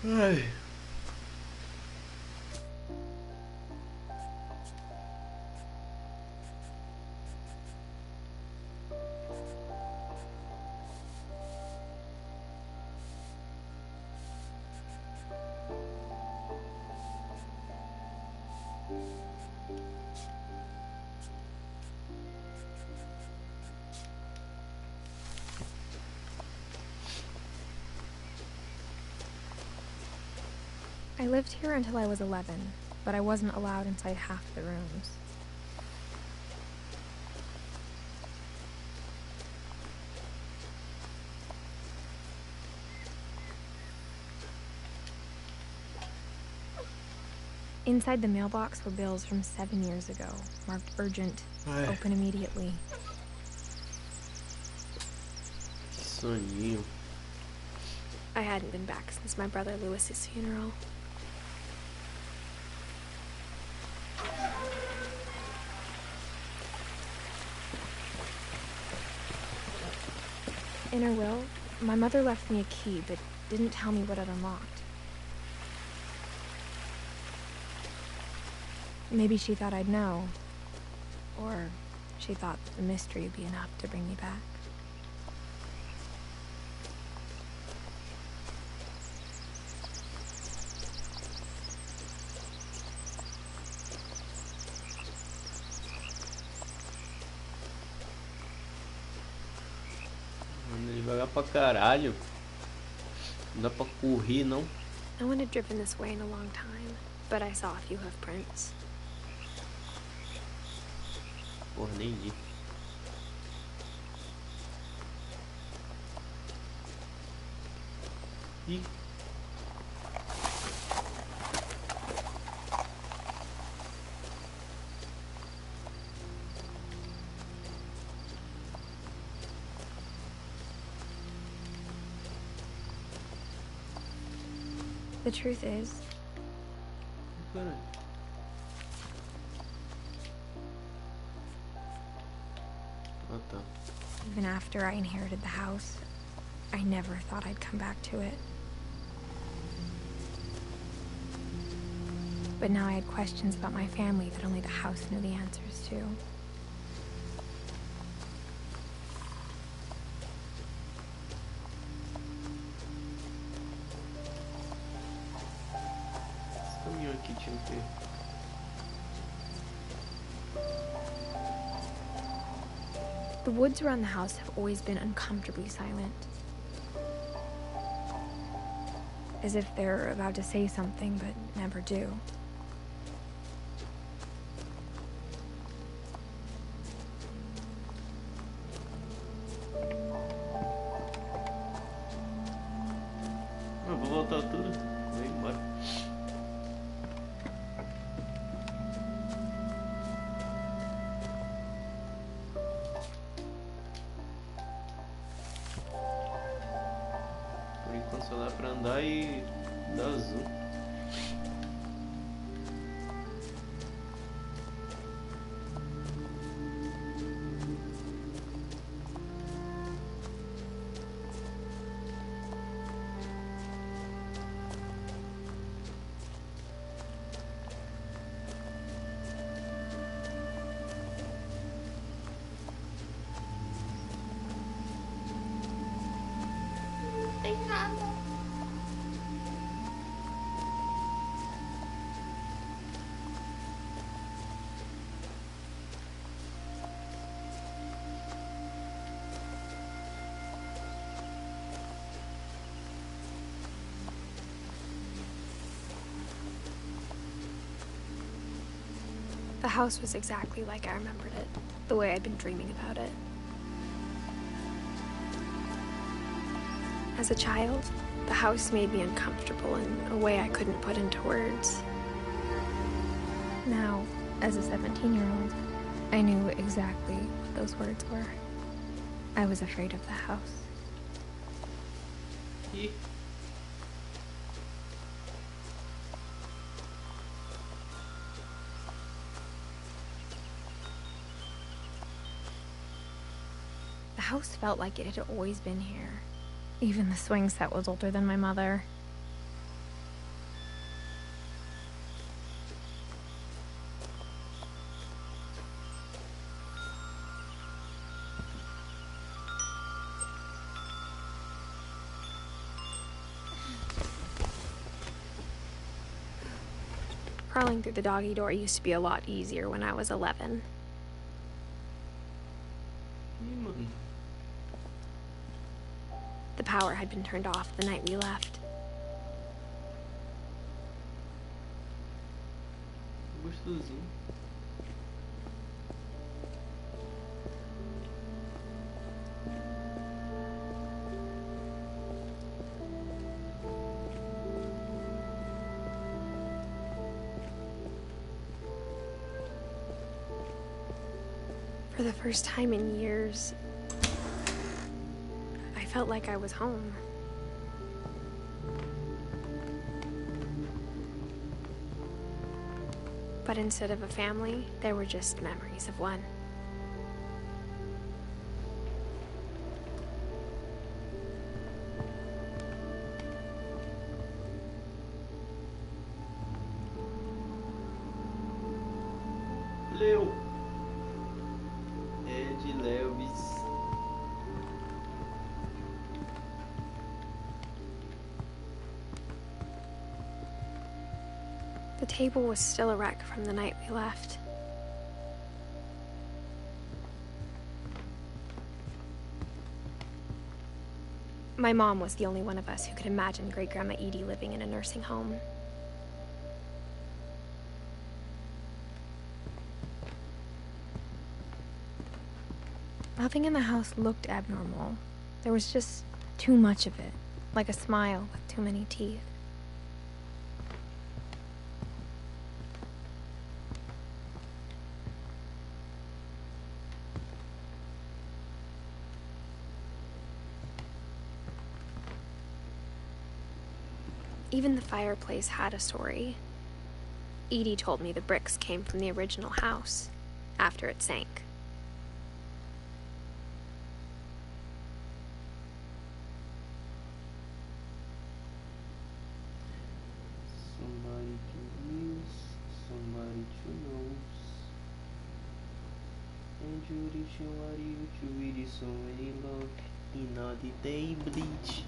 Ai. I lived here until I was 11, but I wasn't allowed inside half the rooms. Inside the mailbox were bills from 7 years ago, marked urgent, Ai. open immediately. Que soninho. I hadn't been back since my brother Lewis's funeral. In her will, my mother left me a key, but didn't tell me what it unlocked. Maybe she thought I'd know. Or she thought the mystery would be enough to bring me back. Anda devagar pra caralho. Não dá pra correr, não. No one had driven this way in a long time, but I saw a few hoof prints. Porra, nem vi. Ih. The truth is, Caralho. Ah, tá. even after I inherited the house, I never thought I'd come back to it. But now I had questions about my family that only the house knew the answers to. Esse caminhão aqui tinha o quê? The woods around the house have always been uncomfortably silent. As if they're about to say something, but never do. Ah, vou voltar tudo. Vou embora. Por enquanto só dá pra andar e dar zoom. The house was exactly like I remembered it, the way I'd been dreaming about it. As a child, the house made me uncomfortable in a way I couldn't put into words. Now, as a 17-year-old, I knew exactly what those words were. I was afraid of the house. Ih. The house felt like it had always been here. Even the swing set was older than my mother. Crawling through the doggy door used to be a lot easier when I was 11. The power had been turned off the night we left. Gostosinho. For the first time in years, I felt like I was home. But instead of a family, there were just memories of one. Leo. Ed Lewis. The table was still a wreck from the night we left. My mom was the only one of us who could imagine Great-Grandma Edie living in a nursing home. Nothing in the house looked abnormal. There was just too much of it, like a smile with too many teeth. Even the fireplace had a story. Edie told me the bricks came from the original house, after it sank. Somebody to use, somebody to knows. And Judy chamaria o Judy som any love in the day bleach.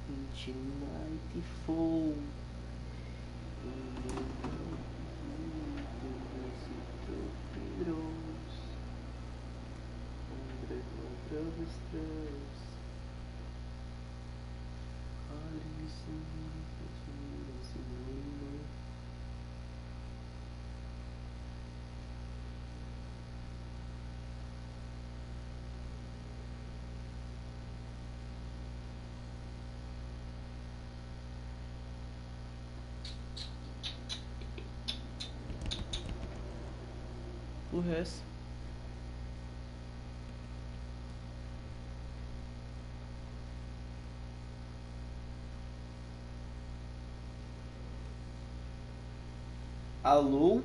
Into nightfall. O resto. Alô?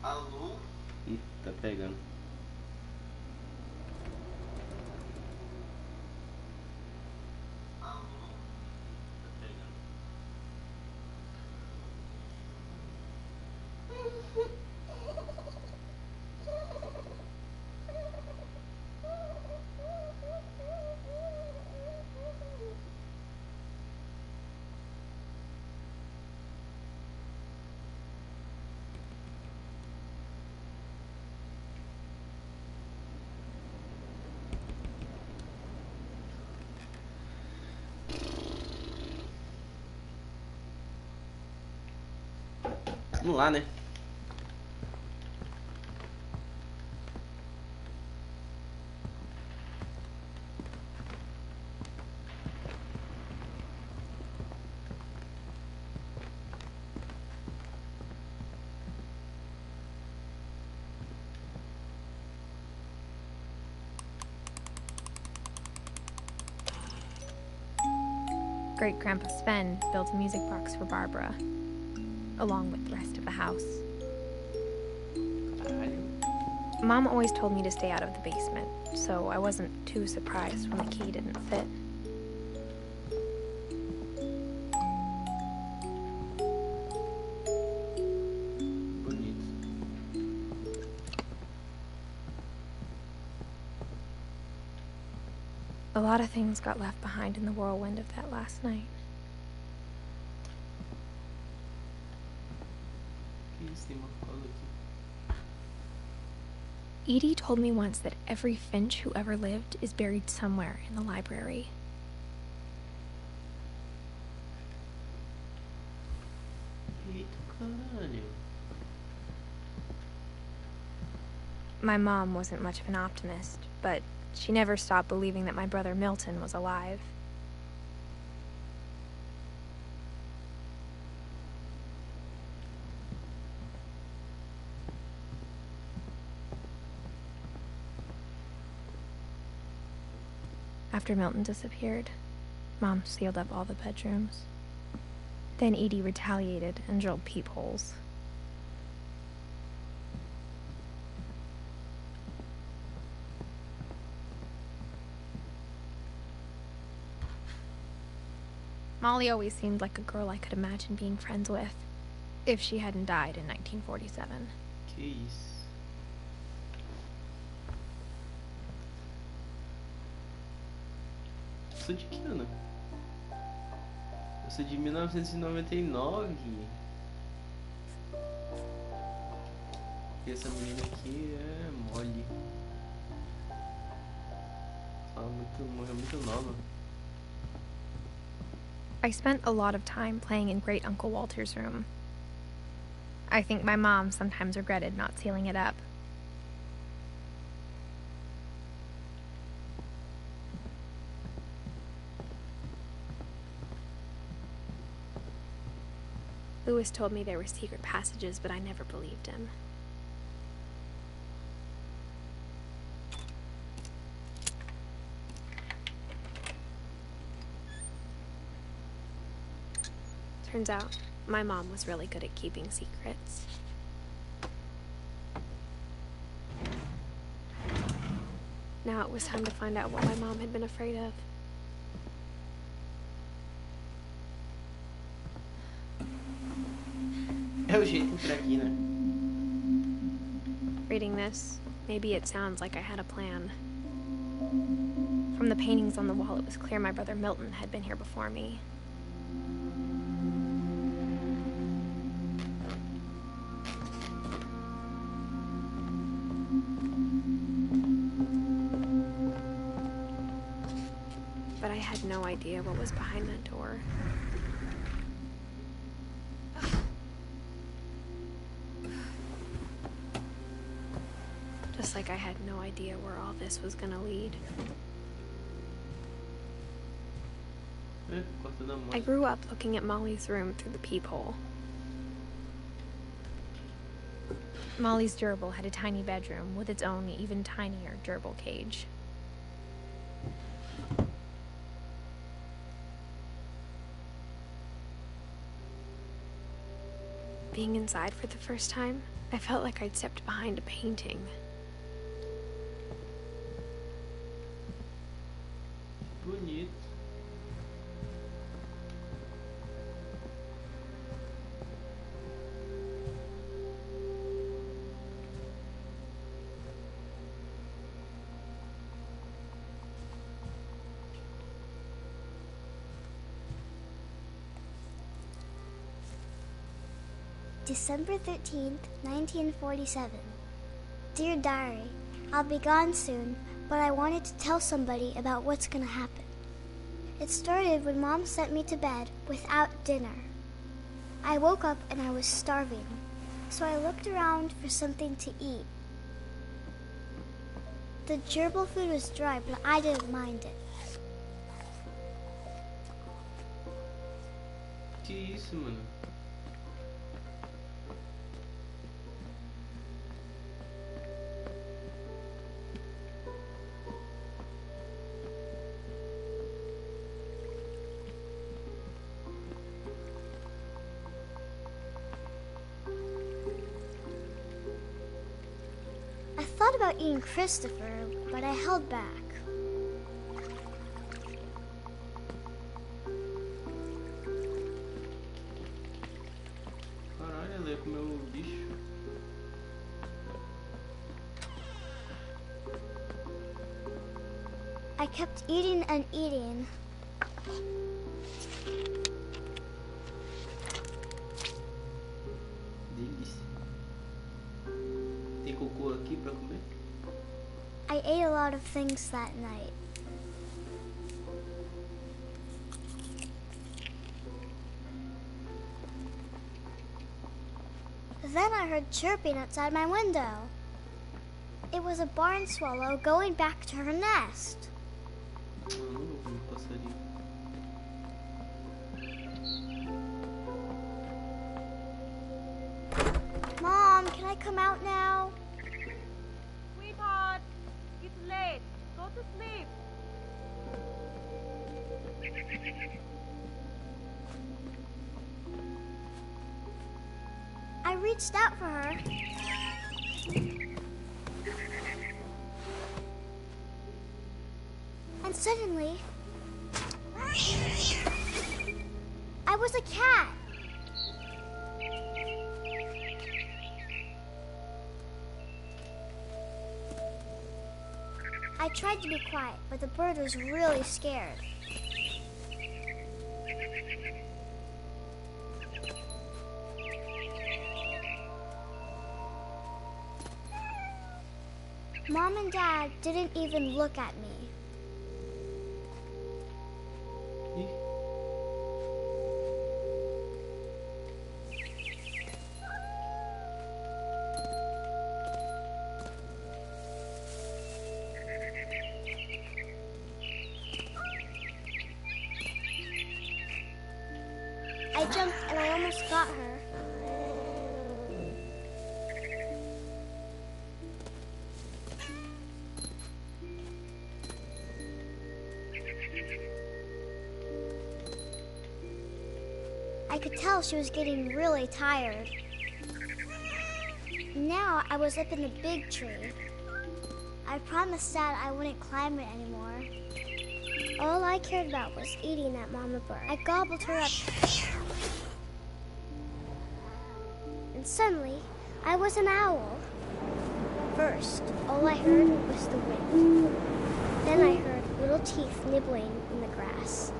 Alô? Ih, tá pegando. Vamos lá, né? Great-Grandpa Sven built a music box for Barbara, along with the rest of the house. Caralho. Mom always told me to stay out of the basement, so I wasn't too surprised when the key didn't fit. Bonito. A lot of things got left behind in the whirlwind of that last night. Que isso, tem uma cola aqui. Edie told me once that every Finch who ever lived is buried somewhere in the library. Eita, caralho. My mom wasn't much of an optimist, but she never stopped believing that my brother Milton was alive. After Milton disappeared, Mom sealed up all the bedrooms. Then Edie retaliated and drilled peepholes. Molly always seemed like a girl I could imagine being friends with, if she hadn't died in 1947. Que isso. Eu sou de que ano? Eu sou de 1999. E essa menina aqui é mole. Ela morreu muito nova. I spent a lot of time playing in Great Uncle Walter's room. I think my mom sometimes regretted not sealing it up. Lewis told me there were secret passages, but I never believed him. Turns out, my mom was really good at keeping secrets. Now it was time to find out what my mom had been afraid of. É o jeito por aqui, né? Reading this, maybe it sounds like I had a plan. From the paintings on the wall, it was clear my brother Milton had been here before me. But I had no idea what was behind that door. Just like I had no idea where all this was gonna lead. Corta da I mão. grew up looking at Molly's room through the peephole. Molly's gerbil had a tiny bedroom with its own even tinier gerbil cage. Being inside for the first time, I felt like I'd stepped behind a painting. Bonito. December 13th, 1947. Dear Diary, I'll be gone soon, but I wanted to tell somebody about what's gonna happen. It started when Mom sent me to bed without dinner. I woke up and I was starving, so I looked around for something to eat. The gerbil food was dry, but I didn't mind it. Que isso, mano? about eating Christopher, but I held back. Caralho, ela ia comer o bicho. I kept eating and eating. Delícia. Tem cocô aqui pra comer? I ate a lot of things that night. Then I heard chirping outside my window. It was a barn swallow going back to her nest. Ah, não ouvi um passarinho. Mom, can I come out now? Sweetheart, it's late. Go to sleep. I reached out for her. And suddenly, I was a cat. I tried to be quiet, but the bird was really scared. Mom and Dad didn't even look at me. Ih, I jumped and I almost got her. I could tell she was getting really tired. Now I was up in the big tree. I promised Dad I wouldn't climb it anymore. All I cared about was eating that mama bird. I gobbled her up. And suddenly, I was an owl. First, all I heard was the wind. Then I heard little teeth nibbling in the grass.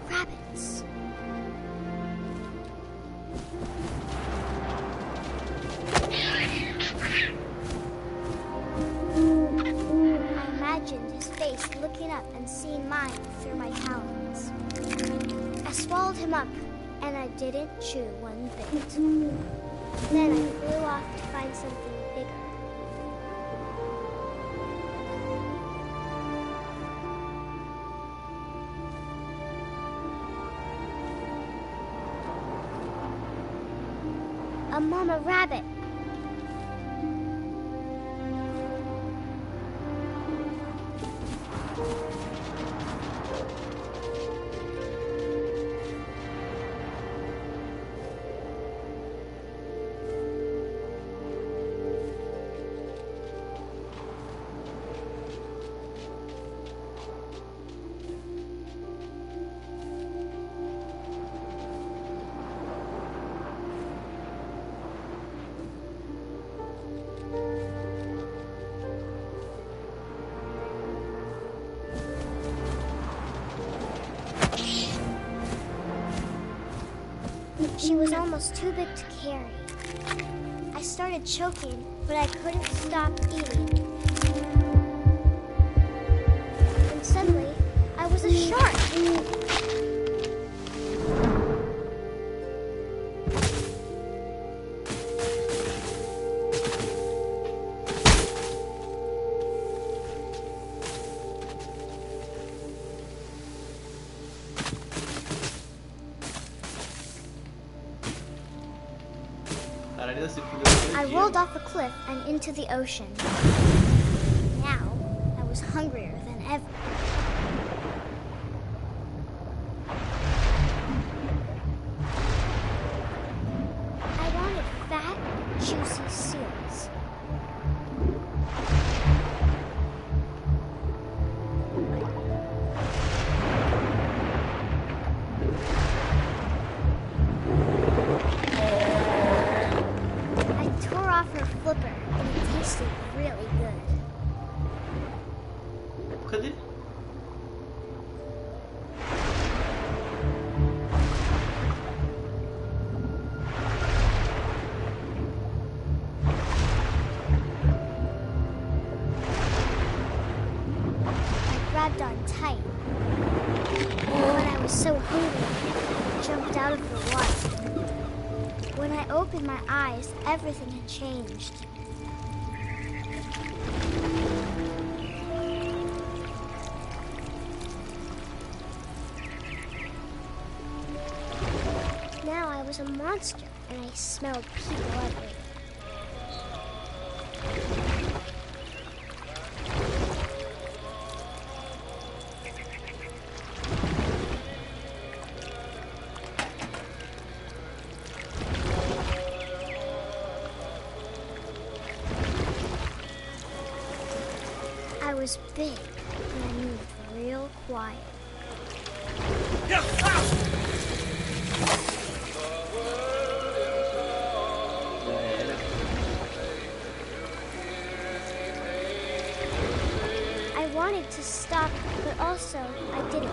Rabbits. I imagined his face looking up and seeing mine through my talons. I swallowed him up, and I didn't chew one bit. Then I flew off to find something bigger. A mama rabbit. She was almost too big to carry. I started choking, but I couldn't stop eating. And suddenly, I was a shark. caralho, Maria se fudeu. I rolled off a cliff and into the ocean. Now, I was hungrier than ever. I wanted fat, juicy seals. I tore off her flipper, and it tasted really good. Cadê? I grabbed on tight. When I was so hungry, I jumped out of the water. When I opened my eyes, everything had changed. Now I was a monster, and I smelled people everywhere. I was big, and I moved real quiet. Já era. I wanted to stop, but also I didn't.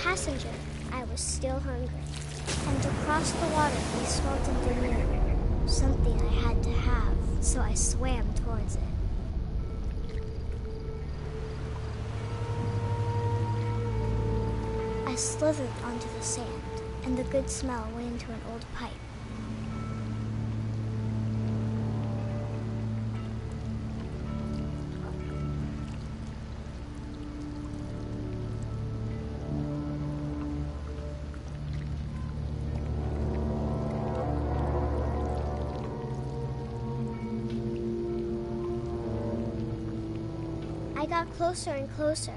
Passenger, I was still hungry. And across the water, we swam into Nemo, something I had to have, so I swam towards it. I slithered onto the sand, and the good smell went into an old pipe. got closer and closer.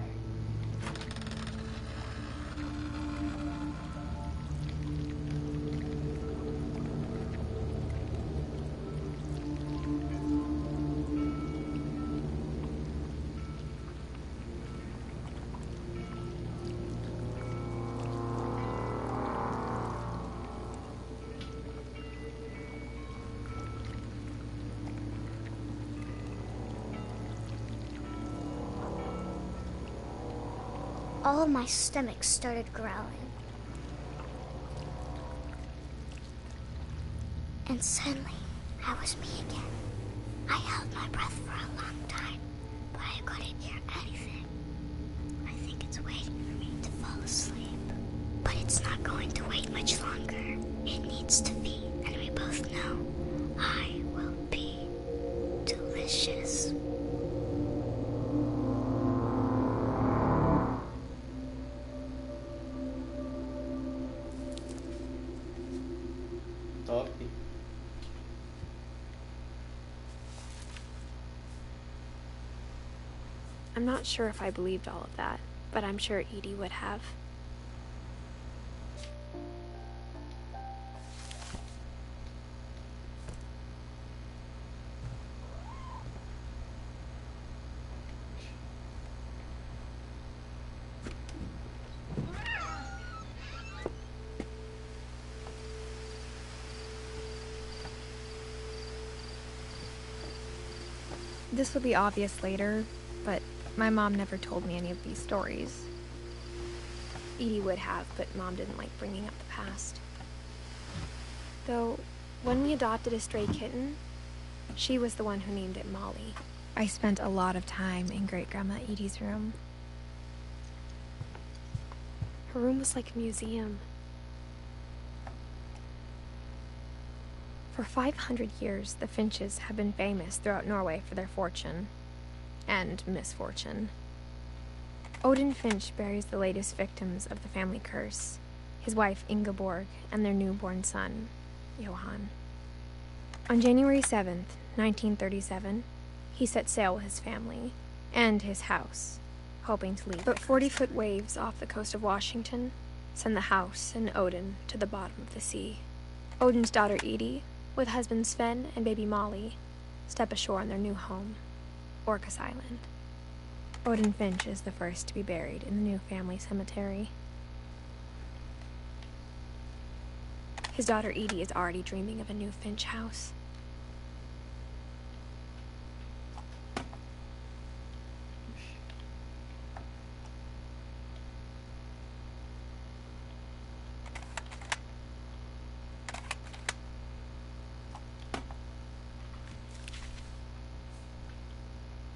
All of my stomach started growling. And suddenly, I was me again. I held my breath for a long time, but I couldn't hear anything. I think it's waiting for me to fall asleep. But it's not going to wait much longer. It needs to feed, and we both know I will be delicious. Top. I'm not sure if I believed all of that, but I'm sure Edie would have. This will be obvious later, but my mom never told me any of these stories. Edie would have, but Mom didn't like bringing up the past. Though, when we adopted a stray kitten, she was the one who named it Molly. I spent a lot of time in Great-Grandma Edie's room. Her room was like a museum. For 500 years, the Finches have been famous throughout Norway for their fortune and misfortune. Odin Finch buries the latest victims of the family curse, his wife Ingeborg and their newborn son, Johan. On January 7th, 1937, he set sail with his family and his house, hoping to leave. But 40-foot waves off the coast of Washington send the house and Odin to the bottom of the sea. Odin's daughter Edie, with husband Sven and baby Molly, step ashore on their new home, Orcas Island. Odin Finch is the first to be buried in the new family cemetery. His daughter Edie is already dreaming of a new Finch house.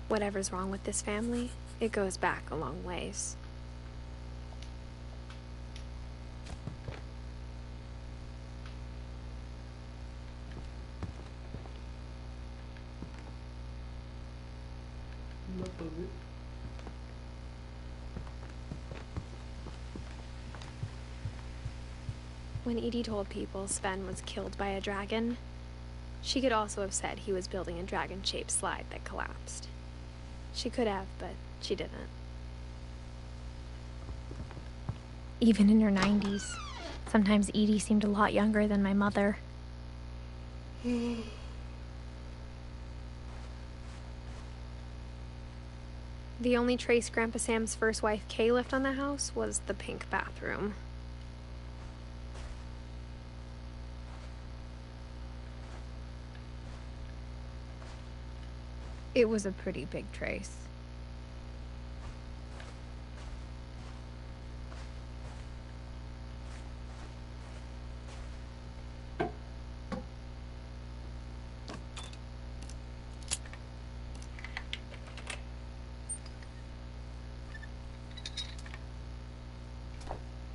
Whatever's wrong with this family, it goes back a long ways. When Edie told people Sven was killed by a dragon, she could also have said he was building a dragon-shaped slide that collapsed. She could have, but she didn't. Even in her 90s, sometimes Edie seemed a lot younger than my mother. The only trace Grandpa Sam's first wife Kay left on the house was the pink bathroom. It was a pretty big trace.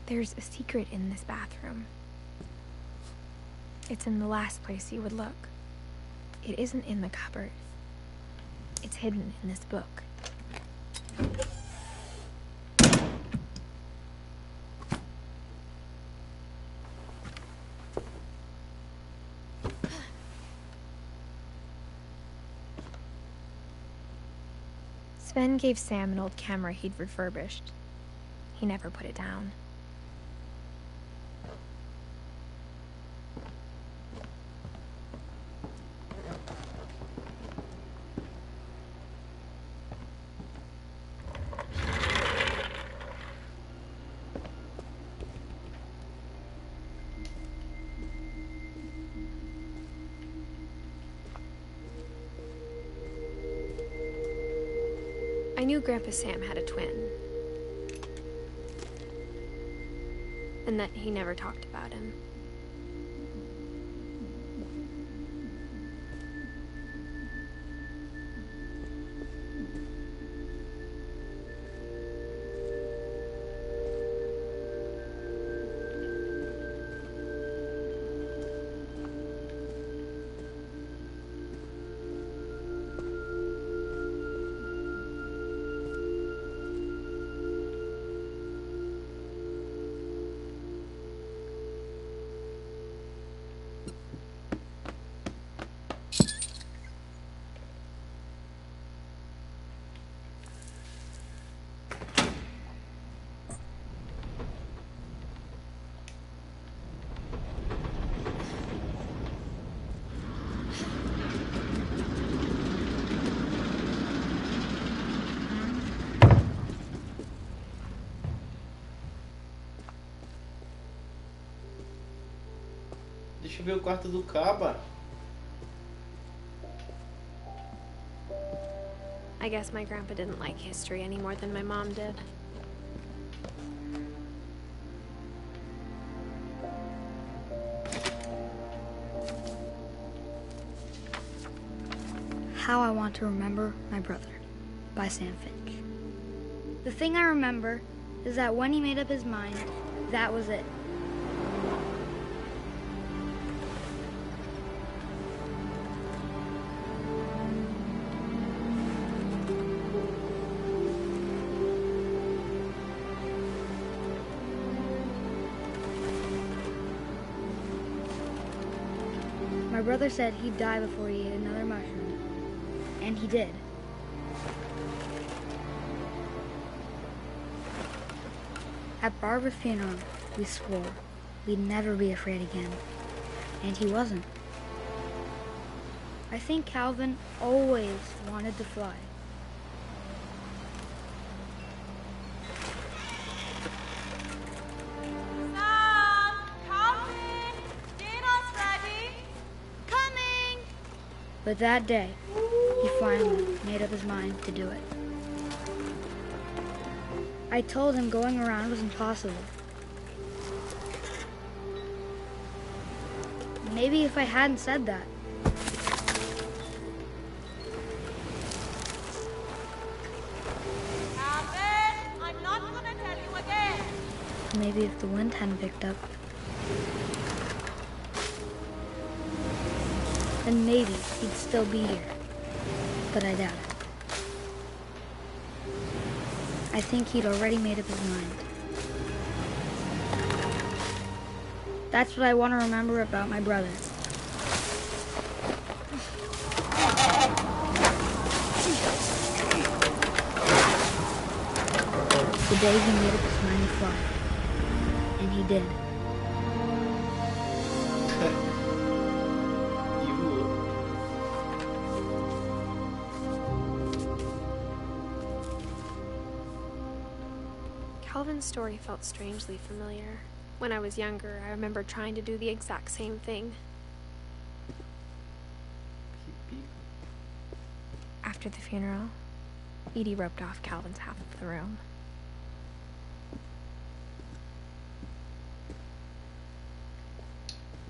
There's a secret in this bathroom. It's in the last place you would look. It isn't in the cupboard. It's hidden in this book. Sven gave Sam an old camera he'd refurbished. He never put it down. I knew Grandpa Sam had a twin, and that he never talked about him. Deixa eu ver o quarto do Caba. I guess my grandpa didn't like history any more than my mom did. How I Want to Remember My Brother by Sam Finch. The thing I remember is that when he made up his mind, that was it. My brother said he'd die before he ate another mushroom, and he did. At Barbara's funeral, we swore we'd never be afraid again, and he wasn't. I think Calvin always wanted to fly. Sam! Calvin! Dinner's ready! Coming! But that day, he finally made up his mind to do it. I told him going around was impossible. Maybe if I hadn't said that, Calvin! I'm not gonna tell you again! maybe if the wind hadn't picked up, then maybe he'd still be here. But I doubt it. I think he'd already made up his mind. That's what I want to remember about my brother. The day he made up his mind to fly. And he did. Calvin's story felt strangely familiar. When I was younger, I remember trying to do the exact same thing. After the funeral, Edie roped off Calvin's half of the room.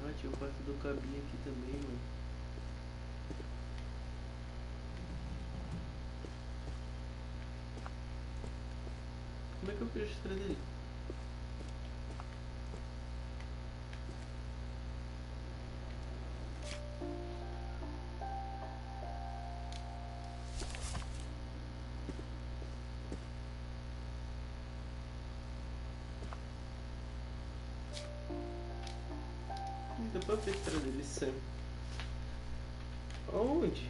Ah, tinha o quarto do Cabinho aqui também, mano. Como é que eu fecho a história dele? Dá pra ver a história dele, Sam. Onde?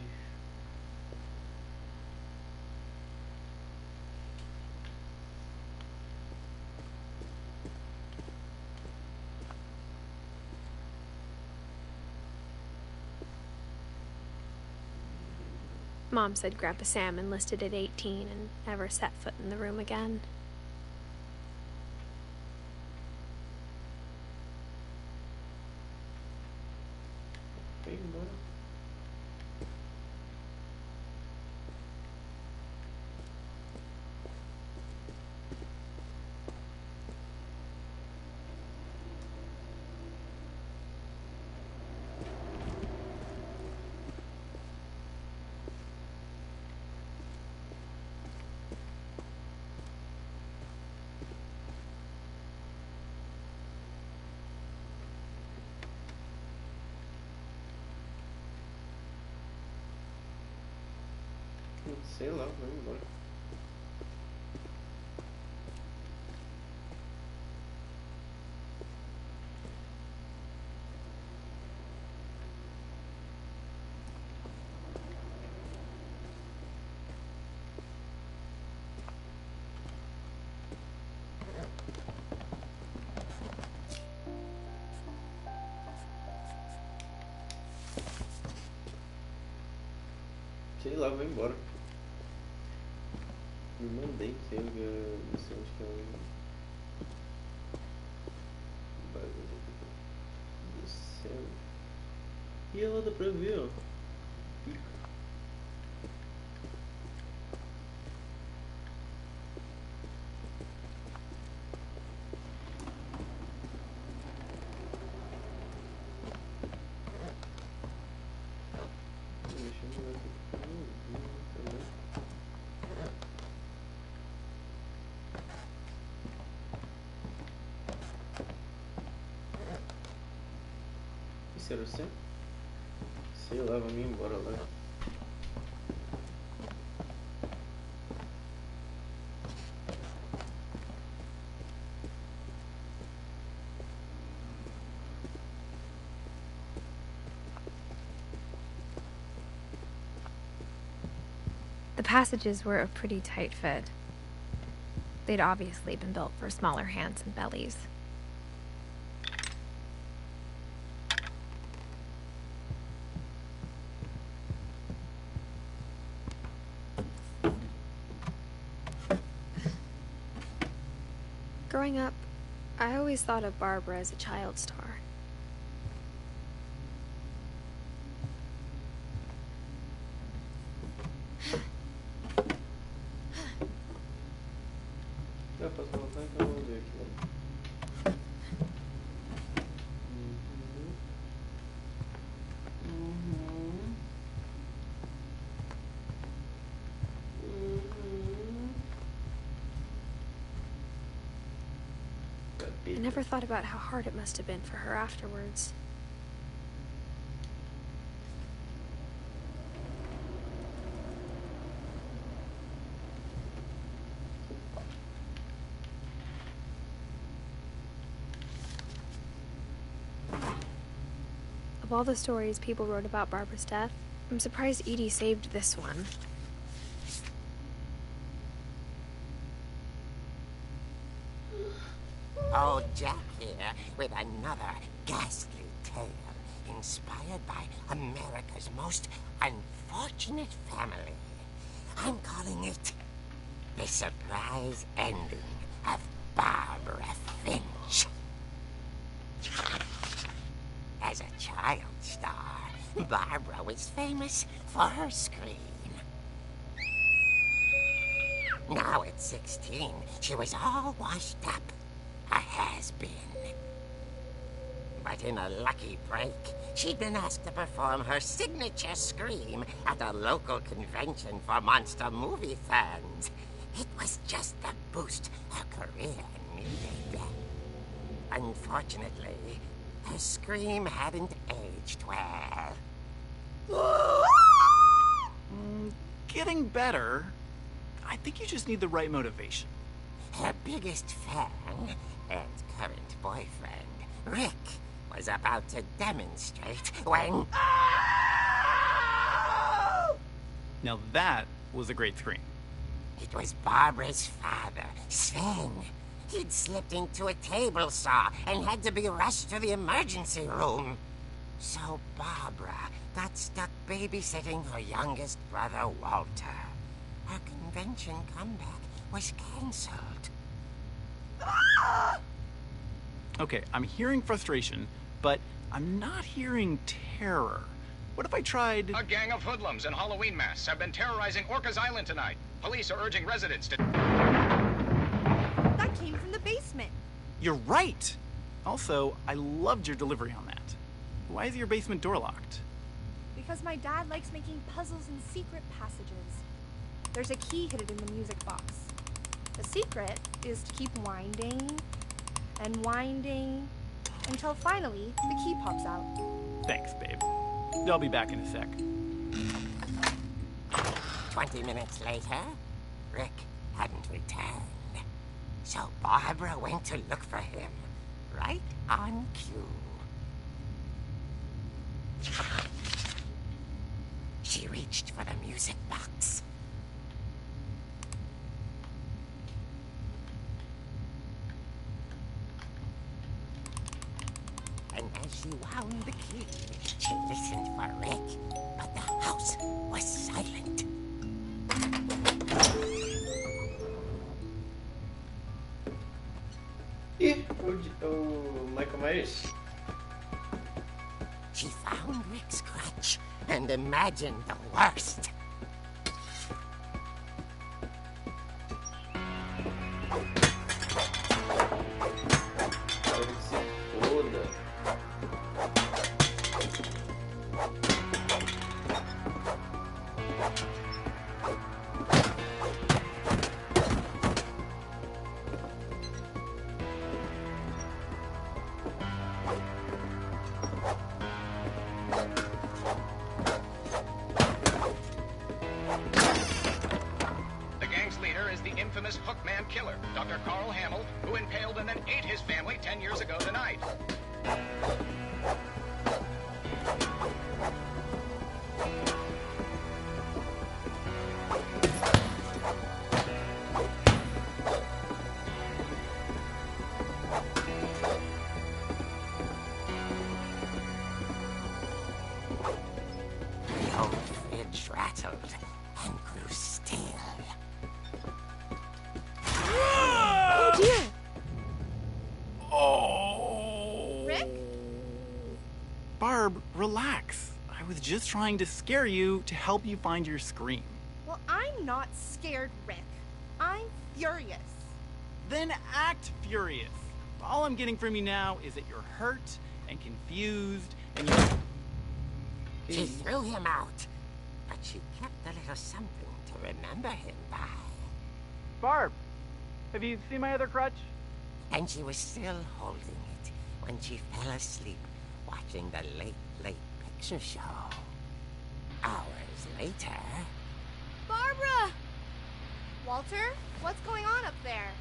Mom said Grandpa Sam enlisted at 18 and never set foot in the room again. Foi embora. Sei lá, vai embora. Sei lá, vai embora. Me mandei, sei lá, não sei onde que é o bagulho do céu. E ela dá pra ver, ó. Pica. Deixa eu ver aqui. Também. Isso era você? Sei lá, vamos embora lá. The passages were a pretty tight fit. They'd obviously been built for smaller hands and bellies. Growing up, I always thought of Barbara as a child star. Já posso voltar, então vamos ver aqui. I never thought about how hard it must have been for her afterwards. Of all the stories people wrote about Barbara's death, I'm surprised Edie saved this one. Old Jack here with another ghastly tale inspired by America's most unfortunate family. I'm calling it The Surprise Ending of Barbara Finch. As a child star, Barbara was famous for her scream. Now at 16, she was all washed up. A has-been. But in a lucky break, she'd been asked to perform her signature scream at a local convention for monster movie fans. It was just the boost her career needed. Unfortunately, her scream hadn't aged well. Getting better. I think you just need the right motivation. Her biggest fan and current boyfriend, Rick, was about to demonstrate when... Now that was a great scream. It was Barbara's father, Sven. He'd slipped into a table saw and had to be rushed to the emergency room. So Barbara got stuck babysitting her youngest brother, Walter. Her convention comeback was cancelled. Okay, I'm hearing frustration, but I'm not hearing terror. What if I tried... A gang of hoodlums in Halloween masks have been terrorizing Orcas Island tonight. Police are urging residents to... That came from the basement. You're right! Also, I loved your delivery on that. Why is your basement door locked? Because my dad likes making puzzles in secret passages. There's a key hidden in the music box. The secret is to keep winding and winding until finally the key pops out. Thanks, babe. I'll be back in a sec. 20 minutes later, Rick hadn't returned. So Barbara went to look for him, right on cue. She reached for the music box. And as she wound the key, she listened for Rick, but the house was silent. Ih, o Michael Myers. She found Rick's crutch and imagined the worst. Quero que se foda. The gang's leader is the infamous Hookman killer, Dr. Carl Hamill, who impaled and then ate his family 10 years ago tonight. The old fridge rattled and grew still. Oh dear! Oh! Rick? Barb, relax. I was just trying to scare you to help you find your scream. Well, I'm not scared, Rick. I'm furious. Then act furious. All I'm getting from you now is that you're hurt and confused and you... She threw him out, but she kept a little something to remember him by. Barb, have you seen my other crutch? And she was still holding it when she fell asleep watching the Late Late Picture Show. Hours later... Barbara! Walter, what's going on up there?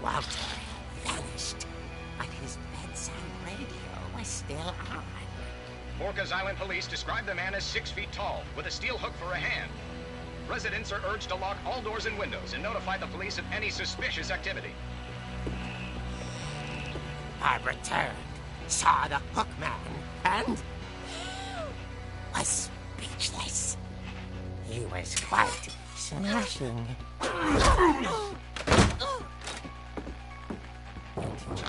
Walter vanished, but his bedside radio was still on. Orcas Island police describe the man as 6 feet tall, with a steel hook for a hand. Residents are urged to lock all doors and windows and notify the police of any suspicious activity. Barbara turned, saw the hook man, and was speechless. He was quite smashing.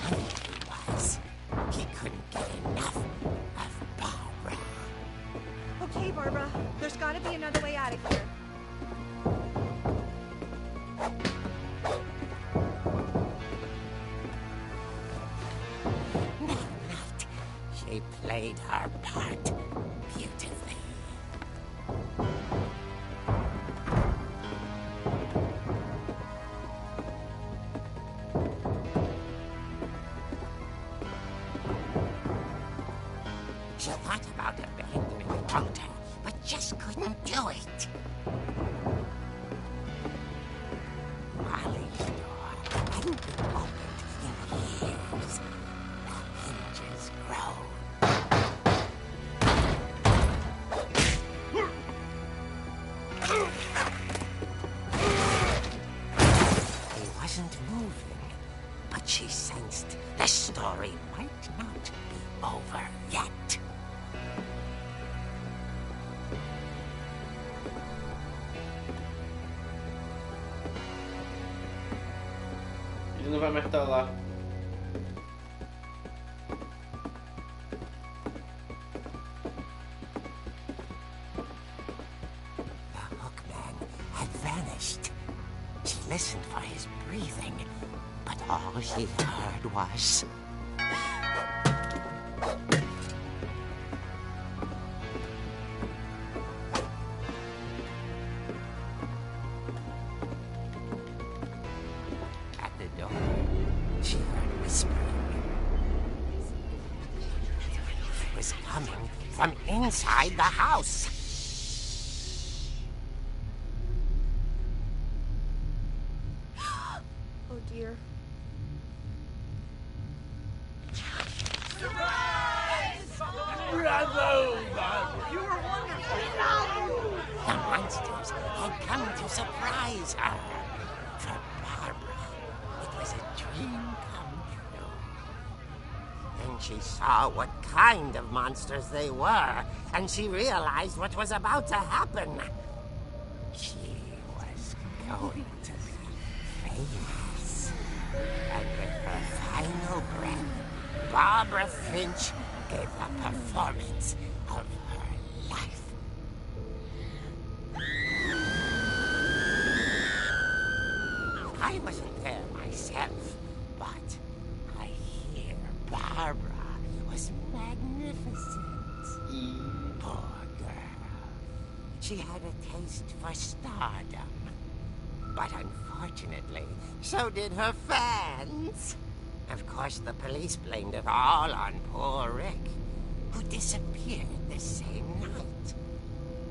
And he played her part beautifully. She thought about abandoning Walter, but just couldn't do it. Molly's door hadn't been opened in years. The hinges groaned. He wasn't moving, but she sensed the story might not be over yet. Ele não vai mais estar lá. The hookman had vanished. She listened for his breathing, but all she heard was... At the door, she heard whispering. It was coming from inside the house. Oh dear. The monsters had come to surprise her. For Barbara, it was a dream come true. Then she saw what kind of monsters they were, and she realized what was about to happen. She was going to be famous. And with her final breath, Barbara Finch gave the performance of her life. I wasn't there myself, but I hear Barbara was magnificent. Poor girl. She had a taste for stardom. But unfortunately, so did her fans. Of course, the police blamed it all on poor Rick, who disappeared the same night.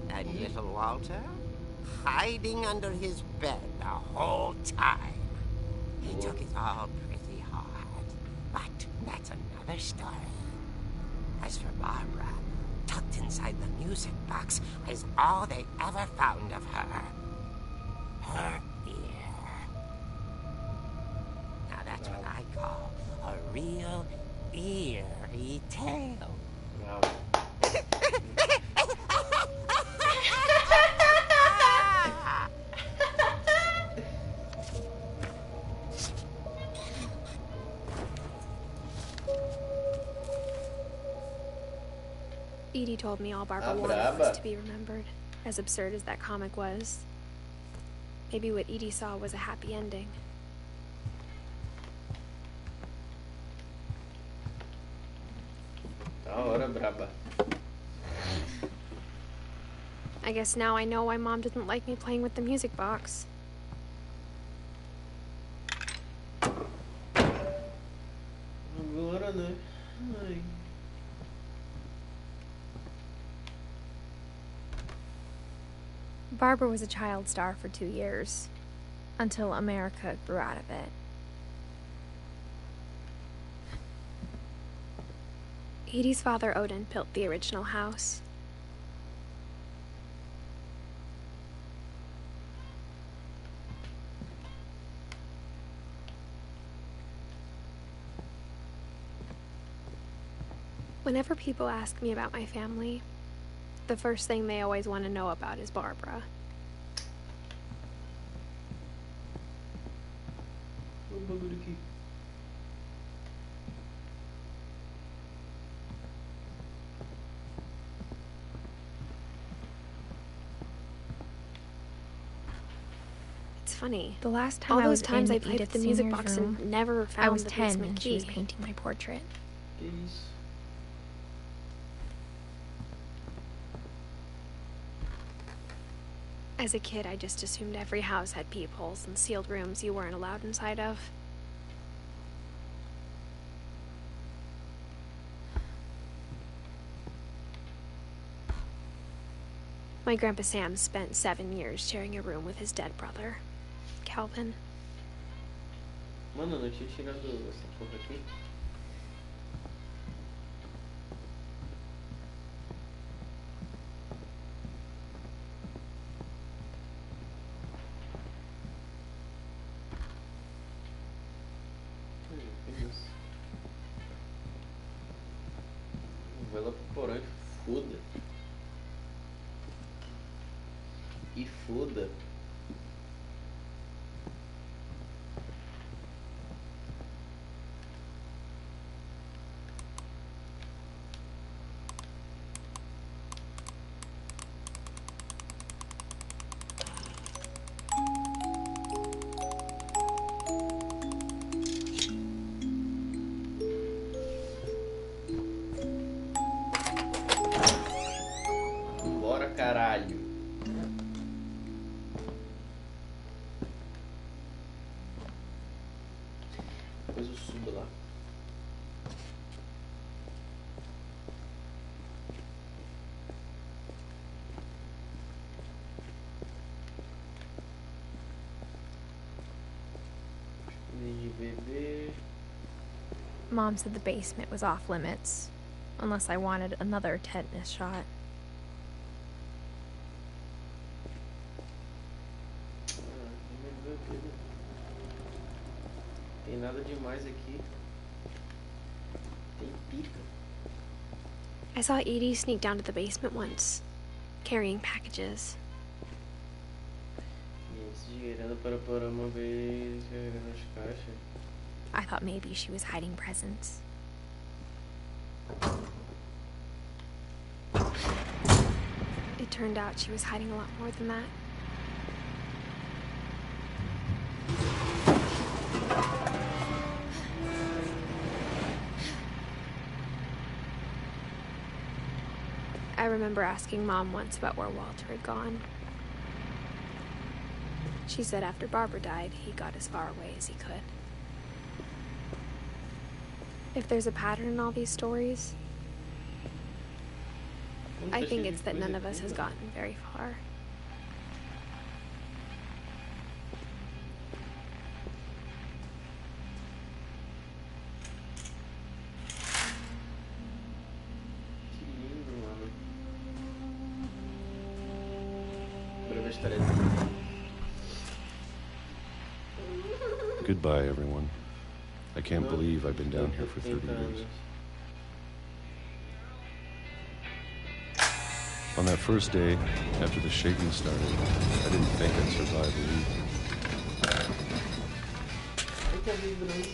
And little Walter, hiding under his bed the whole time. He took it all pretty hard, but that's another story. As for Barbara, tucked inside the music box was all they ever found of her. Her ear. Now that's what I call a real eerie tale. Wow. Edie told me all Barbara wanted was to be remembered, as absurd as that comic was. Maybe what Edie saw was a happy ending. Da hora, braba. I guess now I know why Mom didn't like me playing with the music box. Agora, né? Ai. Barbara was a child star for 2 years, until America grew out of it. Edie's father, Odin, built the original house. Whenever people ask me about my family, the first thing they always want to know about is Barbara. O bagulho aqui. It's funny. The last time I was times I played with the music box room, and never found I was the 10 basement and she key. was painting my portrait. Que isso? As a kid, I just assumed every house had peepholes and sealed rooms you weren't allowed inside of. My Grandpa Sam spent 7 years sharing a room with his dead brother, Calvin. Mano, eu não tinha tirado essa porra aqui. Vai lá pro porão e foda. E foda. Bora, caralho. Depois eu subo lá. De bebê. Mom said the basement was off limits, unless I wanted another tetanus shot. Tem nada demais aqui. Tem pica. I saw Edie sneak down to the basement once, carrying packages. Girando para uma vez, carregando as caixas. I thought maybe she was hiding presents. It turned out she was hiding a lot more than that. I remember asking Mom once about where Walter had gone. She said after Barbara died, he got as far away as he could. If there's a pattern in all these stories, I think it's that none of us has gotten very far. Goodbye, everyone. I can't believe I've been down here for 30 years. On that first day, after the shaking started, I didn't think I'd survive a week.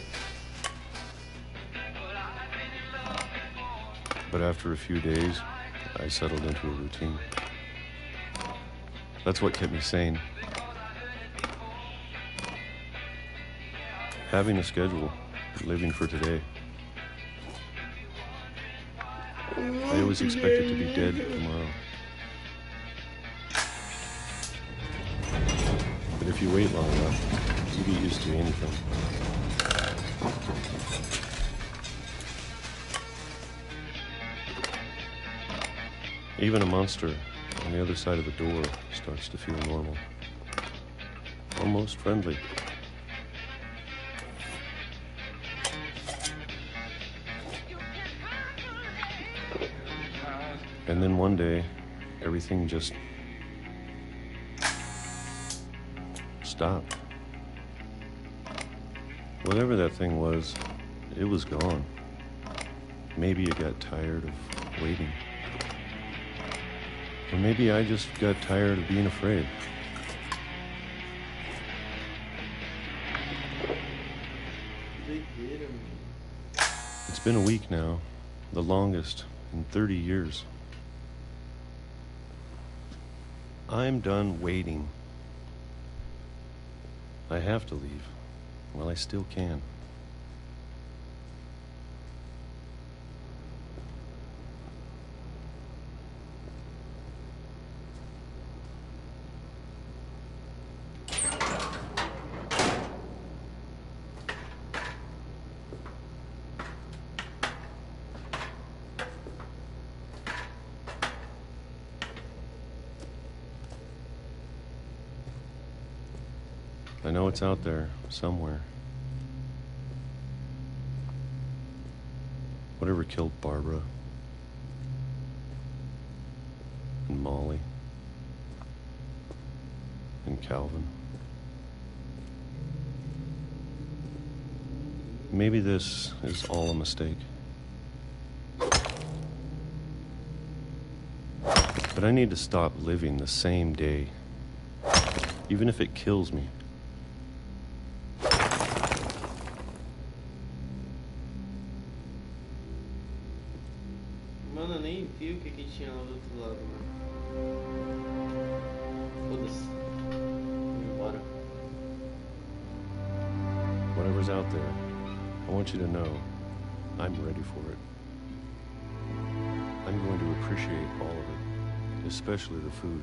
But after a few days, I settled into a routine. That's what kept me sane. Having a schedule, living for today. I always expected to be dead tomorrow. But if you wait long enough, you get used to anything. Even a monster on the other side of the door starts to feel normal. Almost friendly. And then one day, everything just stopped. Whatever that thing was, it was gone. Maybe it got tired of waiting. Or maybe I just got tired of being afraid. It's been a week now, the longest in 30 years. I'm done waiting. I have to leave. Well, I still can. know it's out there somewhere. Whatever killed Barbara and Molly and Calvin. Maybe this is all a mistake. But I need to stop living the same day, even if it kills me. Mano, eu nem vi o que tinha lá do outro lado, mano. Foda-se. Vamos embora. Whatever's out there, I want you to know I'm ready for it. I'm going to appreciate all of it, especially the food.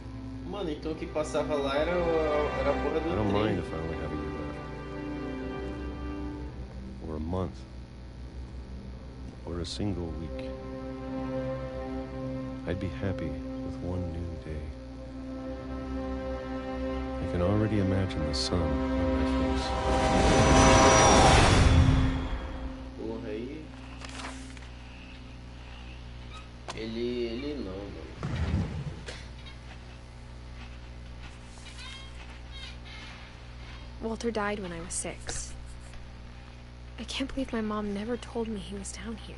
Mano, então o que passava lá era a porra do I don't trem. mind if I only have a year left. Or a month. Or a single week. I'd be happy with one new day. I can already imagine the sun on my face. Porra aí. Ele não, mano. Walter died when I was 6. I can't believe my mom never told me he was down here.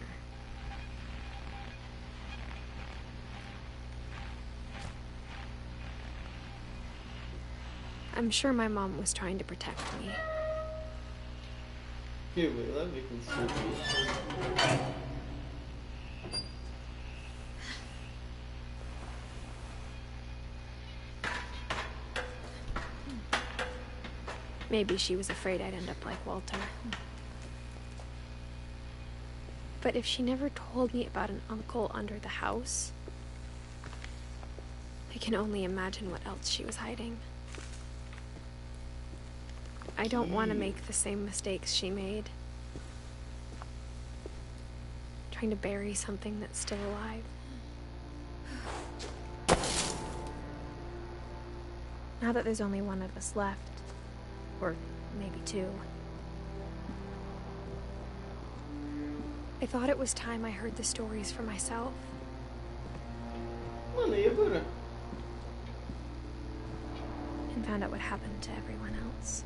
I'm sure my mom was trying to protect me. Eu vou lá ver quando subir. Maybe she was afraid I'd end up like Walter. But if she never told me about an uncle under the house, I can only imagine what else she was hiding. I don't want to make the same mistakes she made. Trying to bury something that's still alive. Now that there's only one of us left, or maybe two, I thought it was time I heard the stories for myself. Mano, e agora? And found out what happened to everyone else.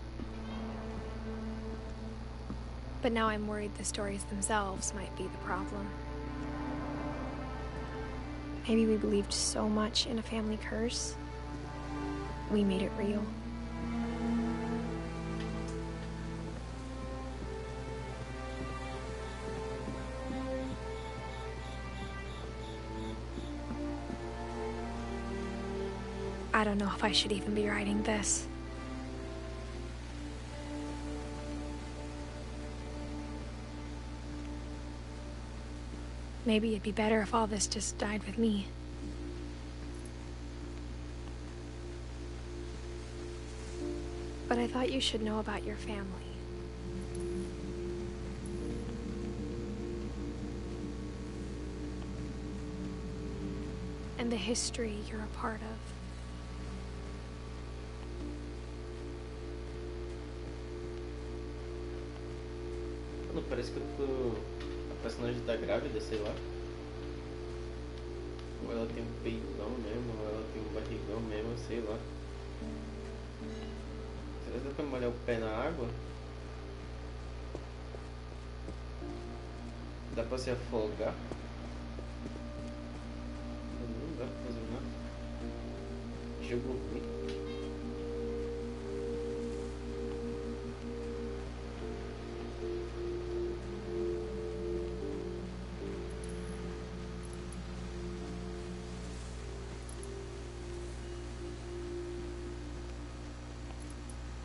But now I'm worried the stories themselves might be the problem. Maybe we believed so much in a family curse, we made it real. I don't know if I should even be writing this. Maybe it'd be better if all this just died with me. But I thought you should know about your family. And the history you're a part of. Mano, parece que a personagem tá grávida, sei lá. Ou ela tem um peitão mesmo, ou ela tem um barrigão mesmo, sei lá. Será que dá pra molhar o pé na água? Dá pra se afogar? Não dá pra fazer nada. Jogo ruim.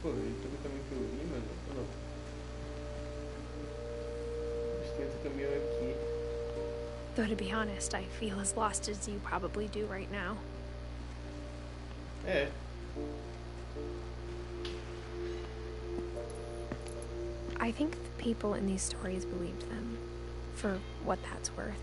Pô, ele todo o caminho que eu vi, mano. Ou não? Acho que esse caminho é aqui. Though to be honest, I feel as lost as you probably do right now. É. I think the people in these stories believed them, for what that's worth.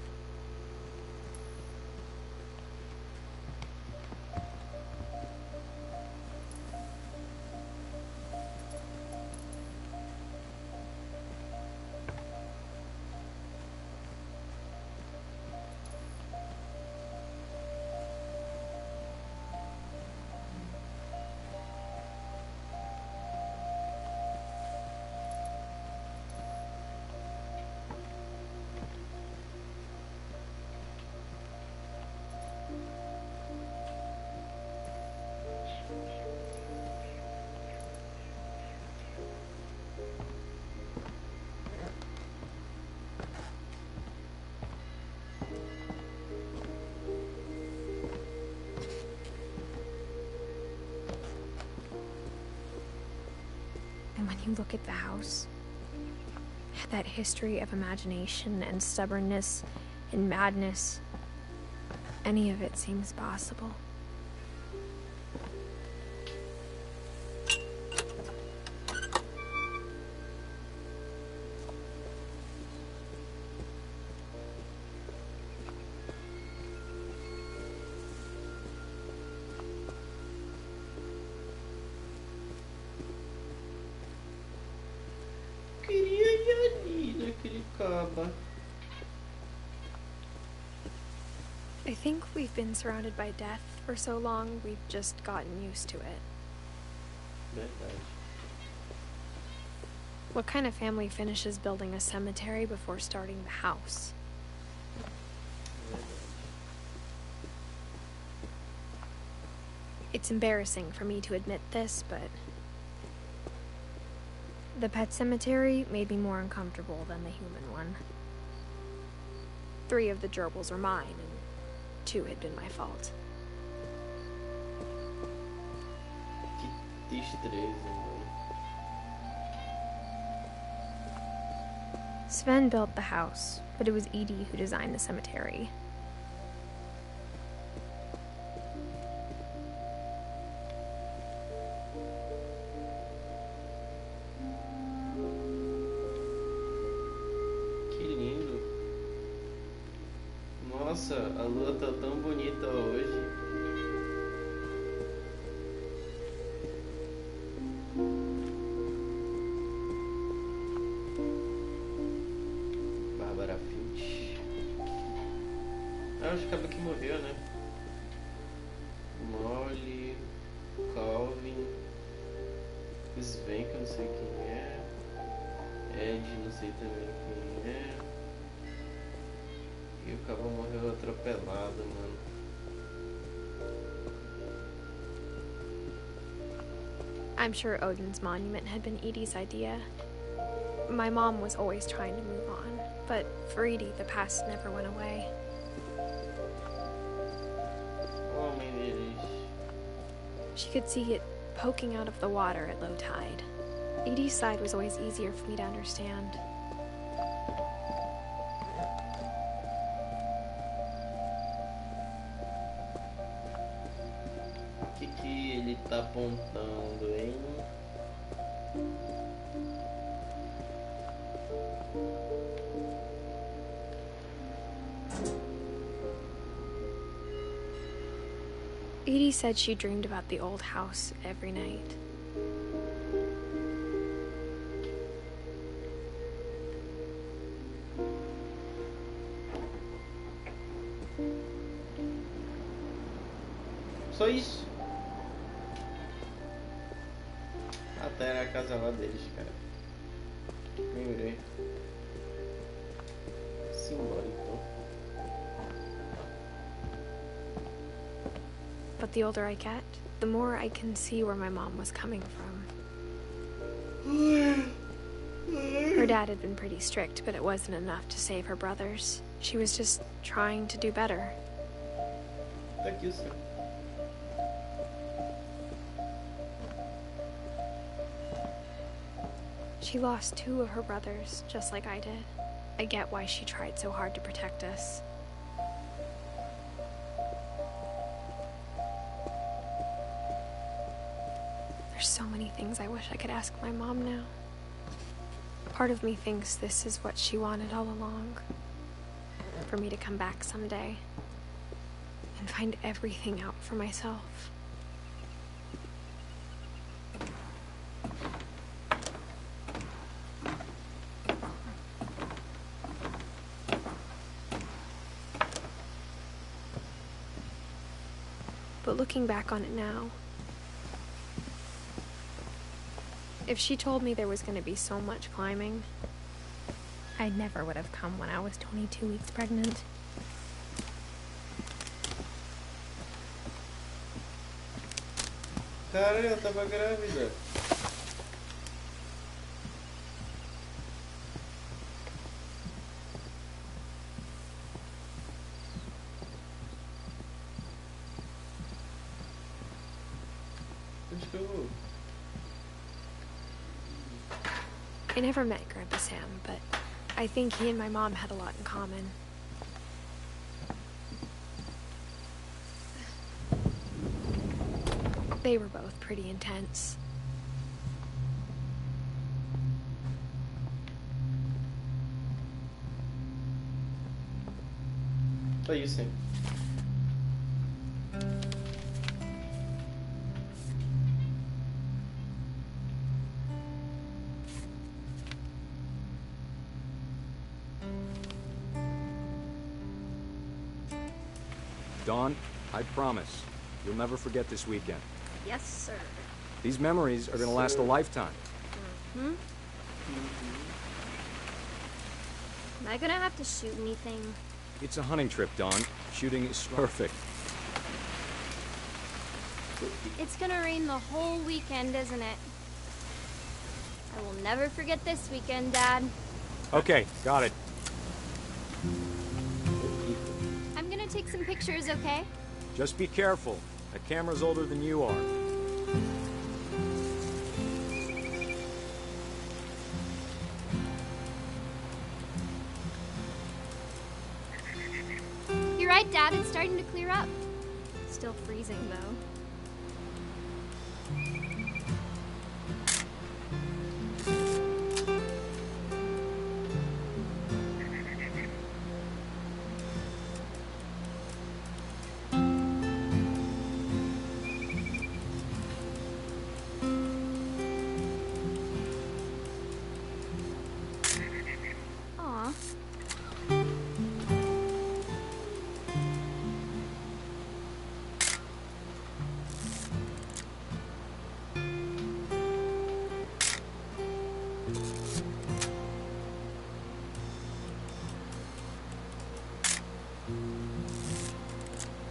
you look at the house, that history of imagination and stubbornness and madness, any of it seems possible. Queria ir ali naquele caba. I think we've been surrounded by death for so long, we've just gotten used to it. Verdade. What kind of family finishes building a cemetery before starting the house? Verdade. It's embarrassing for me to admit this, but the pet cemetery made me more uncomfortable than the human one. 3 of the gerbils were mine, and 2 had been my fault. Que triste 3, mano. Sven built the house, but it was Edie who designed the cemetery. Que lindo. Nossa, a lua tá tão bonita hoje. Bárbara Finch. Ah, acho que acaba que morreu, né? Molly, Calvin, Sven, que eu não sei quem é. Ed, não sei também quem é. E o cabo morreu atropelado, mano. I'm sure Odin's monument had been Edie's idea. My mom was always trying to move on, but for Edie, the past never went away. Oh, mãe deles. She could see it poking out of the water at low tide. Edie's side was always easier for me to understand. O que ele tá apontando, hein? Edie said she dreamed about the old house every night. Só isso. Até era a casa lá deles, cara. Lembrei. Simbora então. But the older I get, the more I can see where my mom was coming from. Her dad had been pretty strict, but it wasn't enough to save her brothers. She was just trying to do better. Tá aqui o seu. She lost 2 of her brothers, just like I did. I get why she tried so hard to protect us. There's so many things I wish I could ask my mom now. Part of me thinks this is what she wanted all along. For me to come back someday and find everything out for myself. But looking back on it now, if she told me there was going to be so much climbing, I never would have come when I was 22 weeks pregnant. Cara, eu tava grávida. Onde que eu vou? I never met Grandpa Sam, but I think he and my mom had a lot in common. They were both pretty intense. Só isso, hein? Dawn, I promise, you'll never forget this weekend. Yes, sir. These memories are gonna last a lifetime. Am I gonna have to shoot anything? It's a hunting trip, Dawn. Shooting is perfect. It's gonna rain the whole weekend, isn't it? I will never forget this weekend, Dad. Okay, got it. I'm gonna take some pictures, okay? Just be careful. That camera's older than you are. You're right, Dad. It's starting to clear up. Still freezing, though. Aw.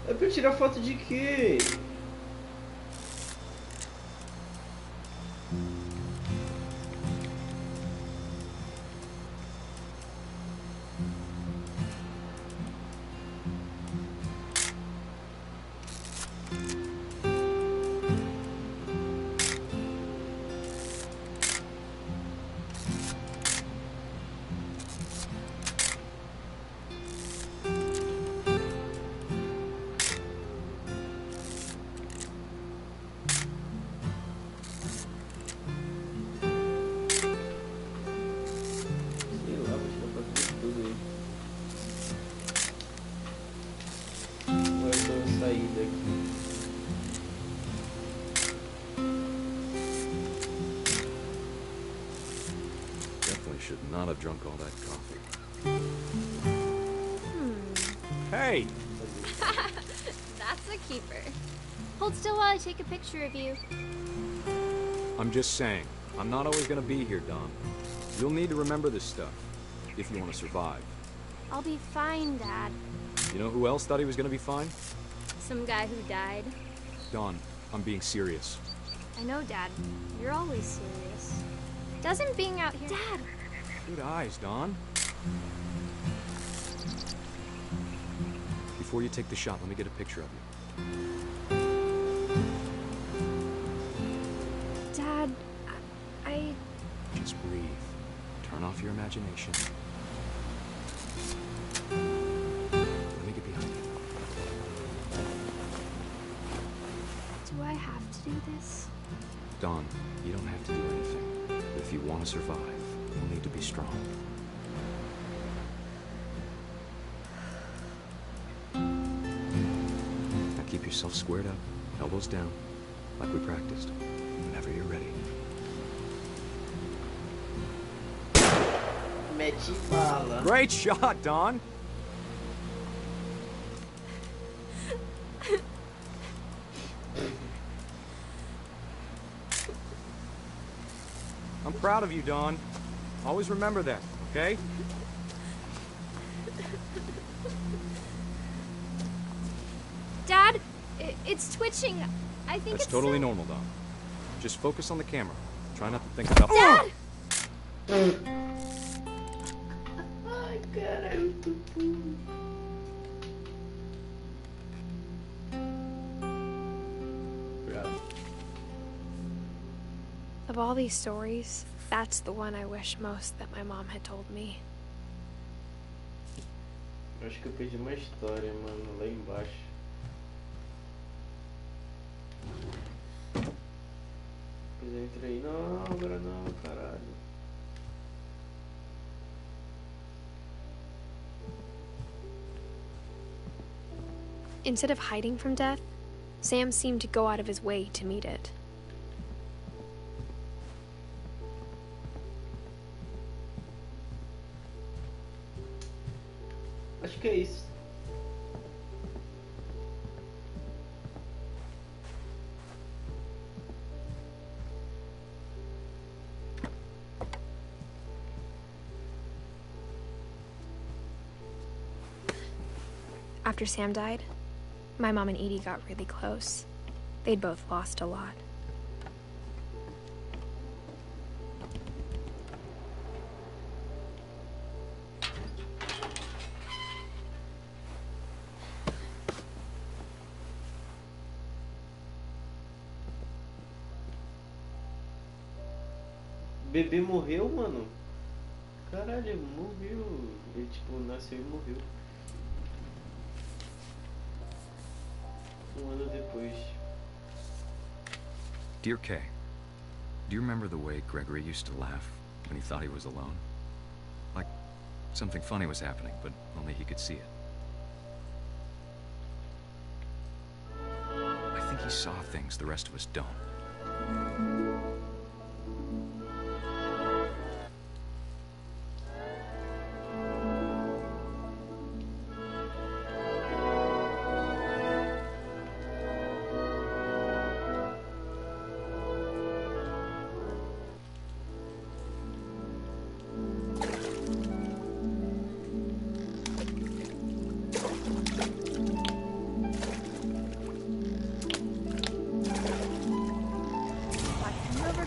É pra eu tirar foto de quê? Sei lá, vou tirar foto de tudo aí. Agora eu vou sair daqui. Definitely should not have drunk all that coffee. Hey! That's a keeper. Hold still while I take a picture of you. I'm just saying, I'm not always gonna be here, Dawn. You'll need to remember this stuff, if you want to survive. I'll be fine, Dad. You know who else thought he was gonna be fine? Some guy who died. Dawn, I'm being serious. I know, Dad. You're always serious. Doesn't being out here... Dad! Good eyes, Dawn. Before you take the shot, let me get a picture of you. Dad, I... Just breathe. Turn off your imagination. Let me get behind you. Do I have to do this? Dawn, you don't have to do anything. But if you want to survive, you'll need to be strong. Now keep yourself squared up, elbows down, like we practiced. Whenever you're ready. Mete bala. Great shot, Dawn! I'm proud of you, Dawn. Always remember that, okay? Dad, it's twitching. I think That's it's totally normal, Dawn. Just focus on the camera. Try not to think about... Dad! Ai, caralho, tô puto. Of all these stories, That's the one I wish most that my mom had told me. Acho que eu perdi uma história, mano, lá embaixo. Depois eu entrei. Não, agora não, caralho. Instead of hiding from death, Sam seemed to go out of his way to meet it. Acho que é isso. After Sam died, my mom and Edie got really close. They'd both lost a lot. O bebê morreu, mano? Caralho, morreu. Ele, tipo, nasceu e morreu. Um ano depois. Dear Kay, do you remember the way Gregory used to laugh when he thought he was alone? Like something funny was happening, but only he could see it. I think he saw things the rest of us don't.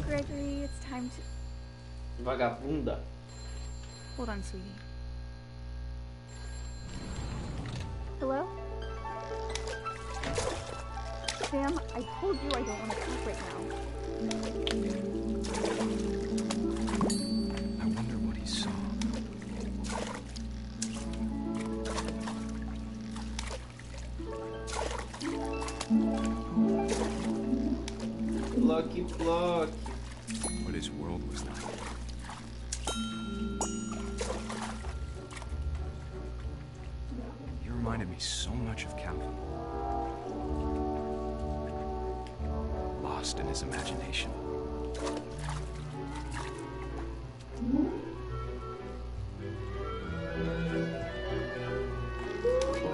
Gregory, it's time to... Vagabunda. Hold on, sweetie. Hello? Sam, I told you I don't want to talk right now. I wonder what he saw. Blocky, block. What his world was like. He reminded me so much of Calvin. Lost in his imagination.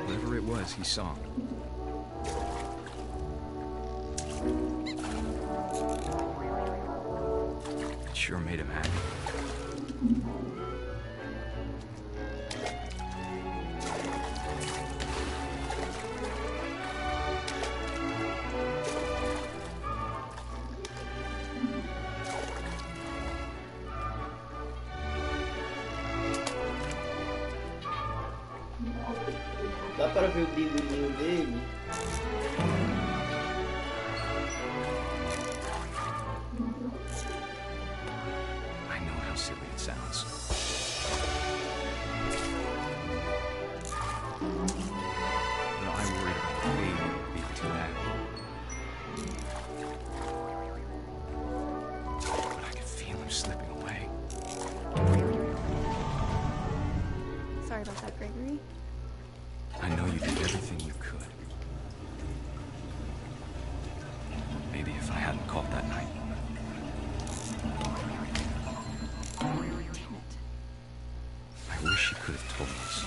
Whatever it was he saw. It sure made him happy. Dá para ver o bigolinho dele? I know how silly it sounds. But I worried about the baby being too happy. But I could feel him slipping away. Sorry about that, Gregory. I know you did everything you could. Maybe if I hadn't called that night. I wish you could have told us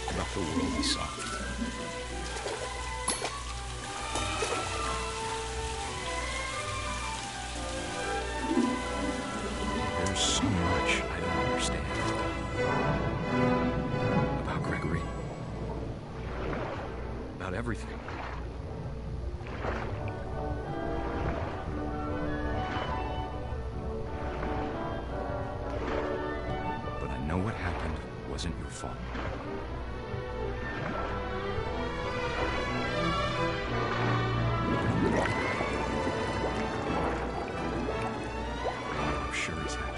about the world we saw. There's so much I don't understand about Gregory, about everything. But I know what happened wasn't your fault. sure he's happy.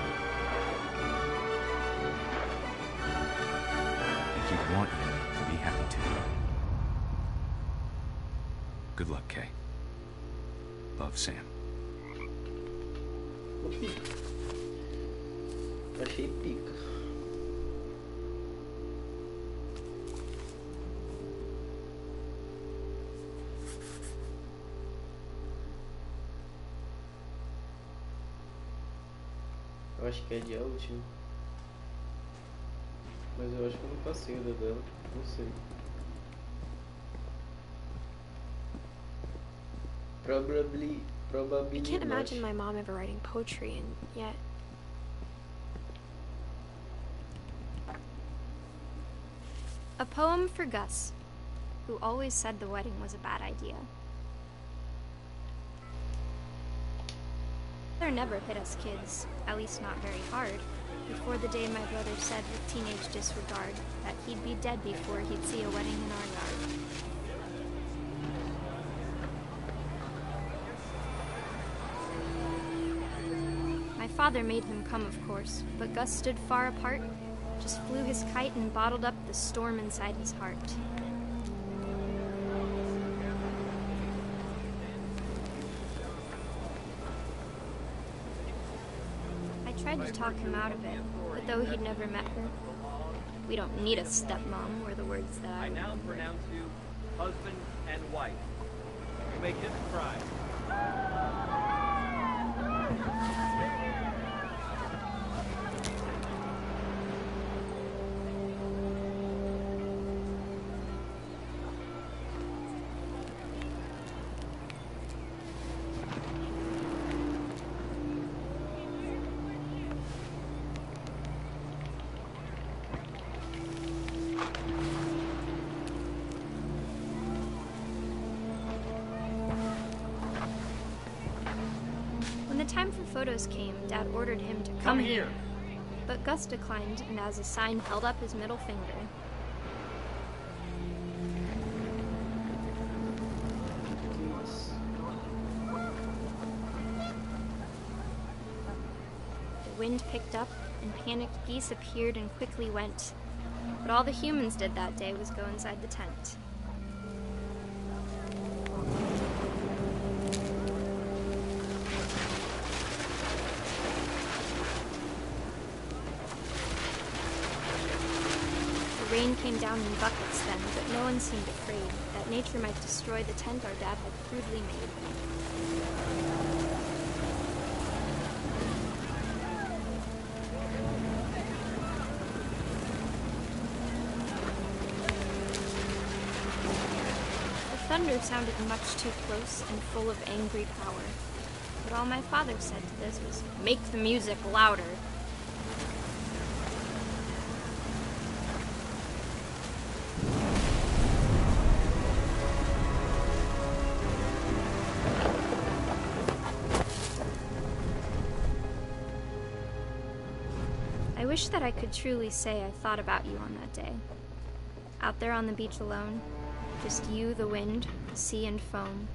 And he'd want you to be happy too. Good luck, Kay. Love, Sam. Achei pica. Eu acho que é de último. Mas eu acho que eu não passei da dela. Não sei. Probably I can't not. imagine my mom ever writing poetry, and yet... A poem for Gus, who always said the wedding was a bad idea. Father never hit us kids, at least not very hard, before the day my brother said with teenage disregard that he'd be dead before he'd see a wedding in our yard. My father made him come, of course, but Gus stood far apart, just flew his kite and bottled up the storm inside his heart. I tried to talk him out of it, but though he'd never met her, we don't need a stepmom were the words that I now pronounce you husband and wife. You may kiss the bride. When the time for photos came, Dad ordered him to come here. But Gus declined, and as a sign held up his middle finger. The wind picked up, and panicked geese appeared and quickly went. But all the humans did that day was go inside the tent. The rain came down in buckets then, but no one seemed afraid that nature might destroy the tent our dad had crudely made. The thunder sounded much too close and full of angry power. But all my father said to this was, "Make the music louder." I wish that I could truly say I thought about you on that day. Out there on the beach alone, just you, the wind, the sea, and foam.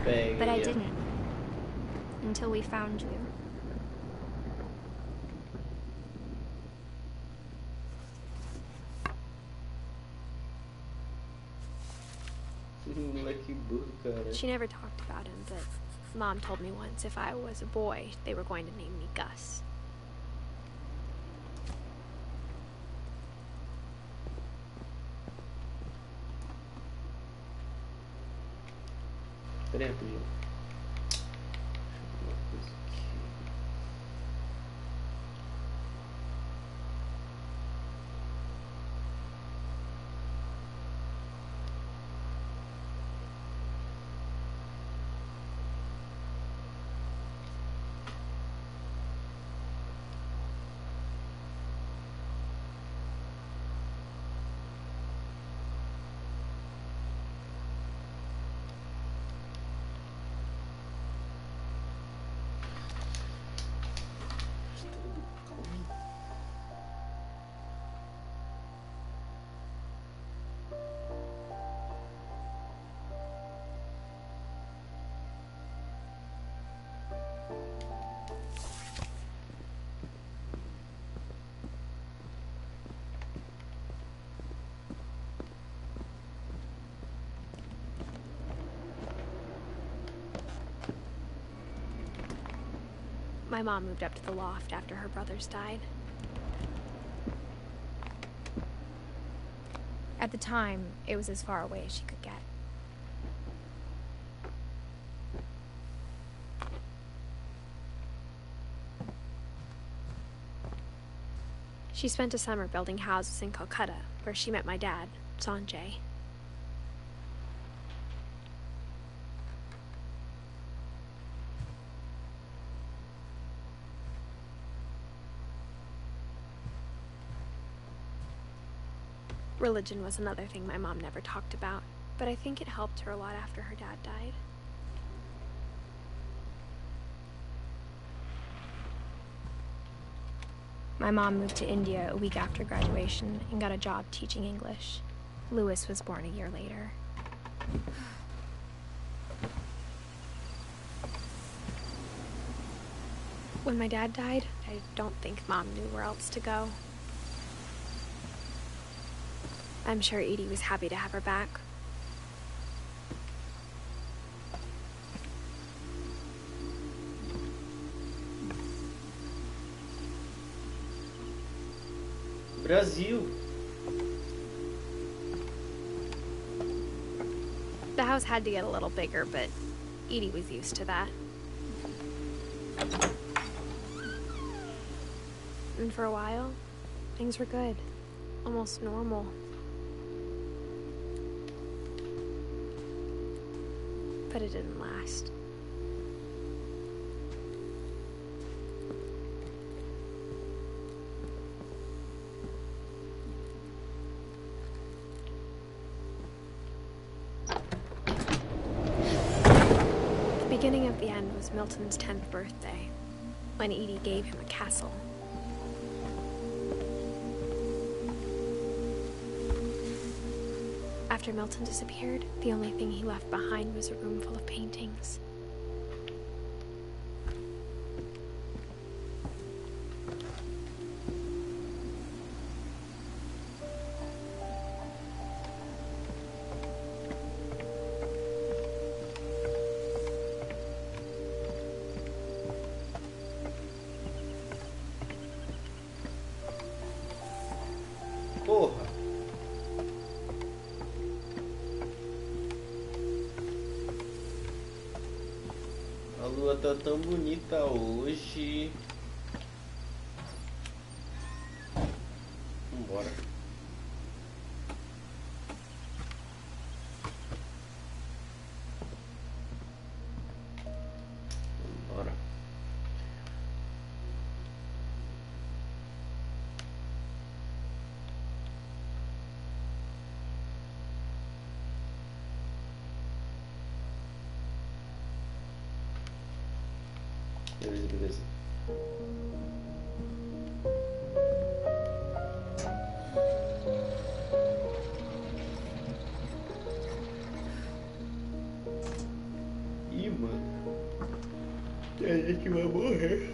But I didn't. Until we found you. Lucky burro, cara. She never talked about him, but Mom told me once if I was a boy, they were going to name me Gus. Peraí, rapidinho. Uma coisa aqui. My mom moved up to the loft after her brothers died. At the time, it was as far away as she could get. She spent a summer building houses in Calcutta, where she met my dad, Sanjay. Religion was another thing my mom never talked about, but I think it helped her a lot after her dad died. My mom moved to India a week after graduation and got a job teaching English. Louis was born a year later. When my dad died, I don't think Mom knew where else to go. I'm sure Edie was happy to have her back. Brasil. The house had to get a little bigger, but Edie was used to that. And for a while, things were good. Almost normal. But it didn't last. The beginning of the end was Milton's 10th birthday, when Edie gave him a castle. After Milton disappeared, the only thing he left behind was a room full of paintings. Porra. A lua tá tão bonita hoje. Vambora. Vambora. Beleza, beleza. Ih, mano. A gente vai morrer.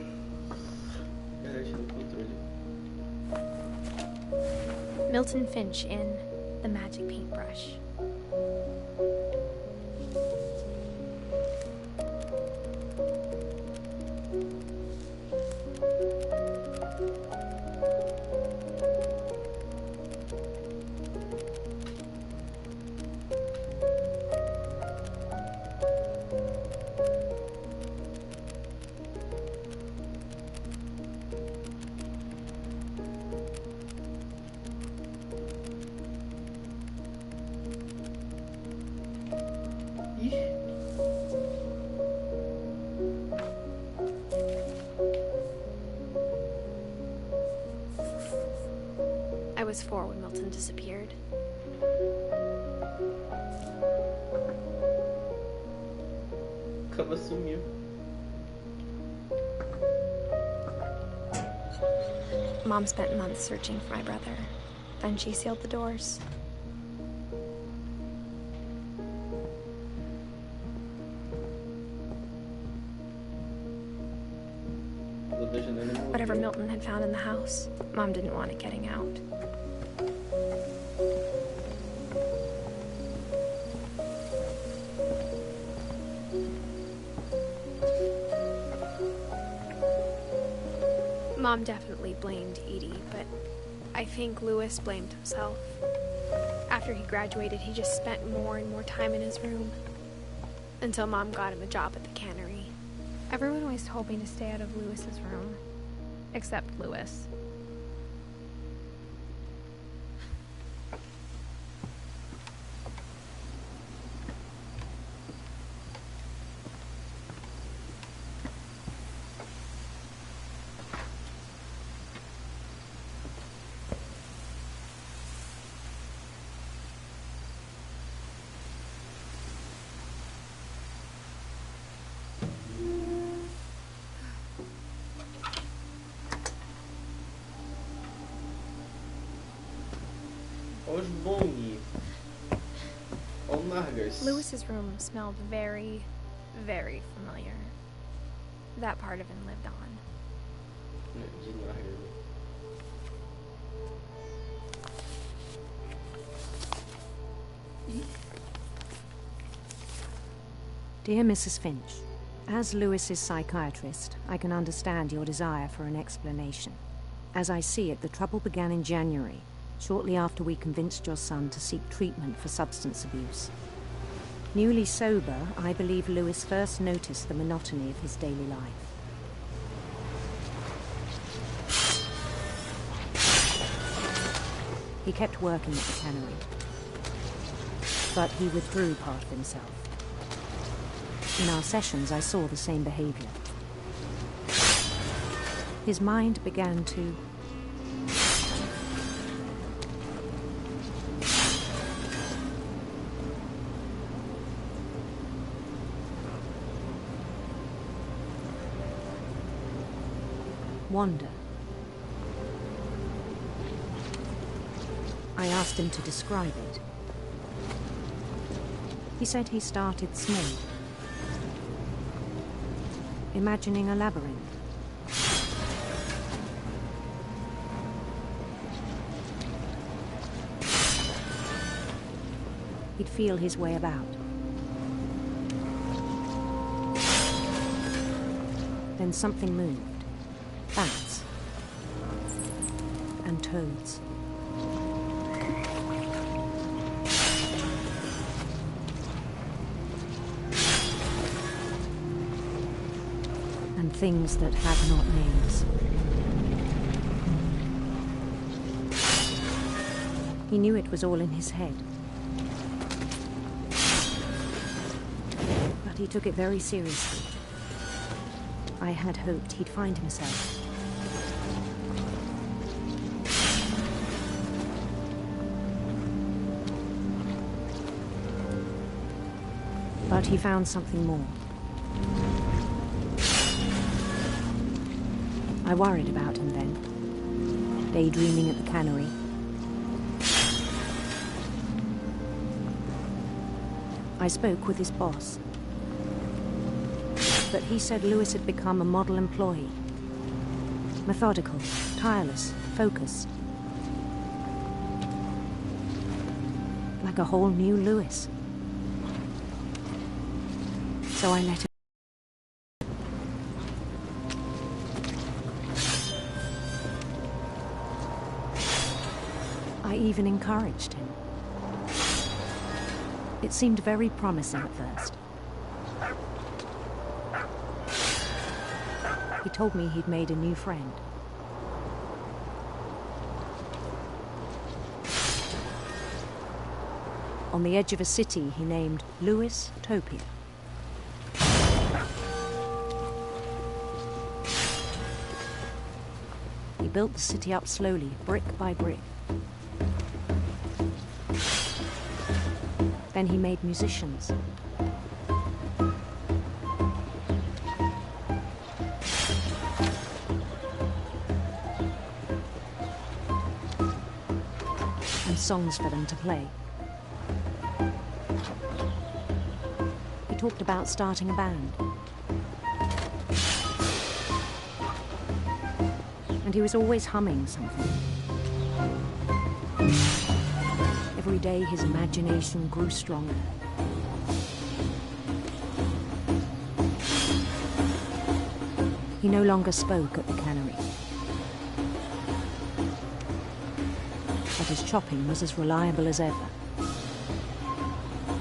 Pera, deixa no controle. Milton Finch in The Magic Paintbrush. I was 4 when Milton disappeared. Acaba sumiu. Mom spent months searching for my brother. Then she sealed the doors. Whatever Milton had found in the house, Mom didn't want it getting out. Mom definitely blamed Edie, but I think Louis blamed himself. After he graduated, he just spent more and more time in his room. Until Mom got him a job at the cannery. Everyone always told me to stay out of Louis's room. Except Louis. Olha os bong. Olha o Nargas. Louis's room smelled very, very familiar. That part of him lived on. De Nargas. Dear Mrs. Finch, as Louis's psychiatrist, I can understand your desire for an explanation. As I see it, the trouble began in January, shortly after we convinced your son to seek treatment for substance abuse. Newly sober, I believe Louis first noticed the monotony of his daily life. He kept working at the cannery, but he withdrew part of himself. In our sessions, I saw the same behavior. His mind began to wander. I asked him to describe it. He said he started small, imagining a labyrinth. He'd feel his way about. Then something moved. Bats. And toads. And things that have not names. He knew it was all in his head. But he took it very seriously. I had hoped he'd find himself. But he found something more. I worried about him then, daydreaming at the cannery. I spoke with his boss, but he said Louis had become a model employee. Methodical, tireless, focused. Like a whole new Louis. So I let him. I even encouraged him. It seemed very promising at first. He told me he'd made a new friend. On the edge of a city he named Louis Topia. He built the city up slowly, brick by brick. Then he made musicians. And songs for them to play. He talked about starting a band. And he was always humming something. Every day his imagination grew stronger. He no longer spoke at the cannery. but his chopping was as reliable as ever.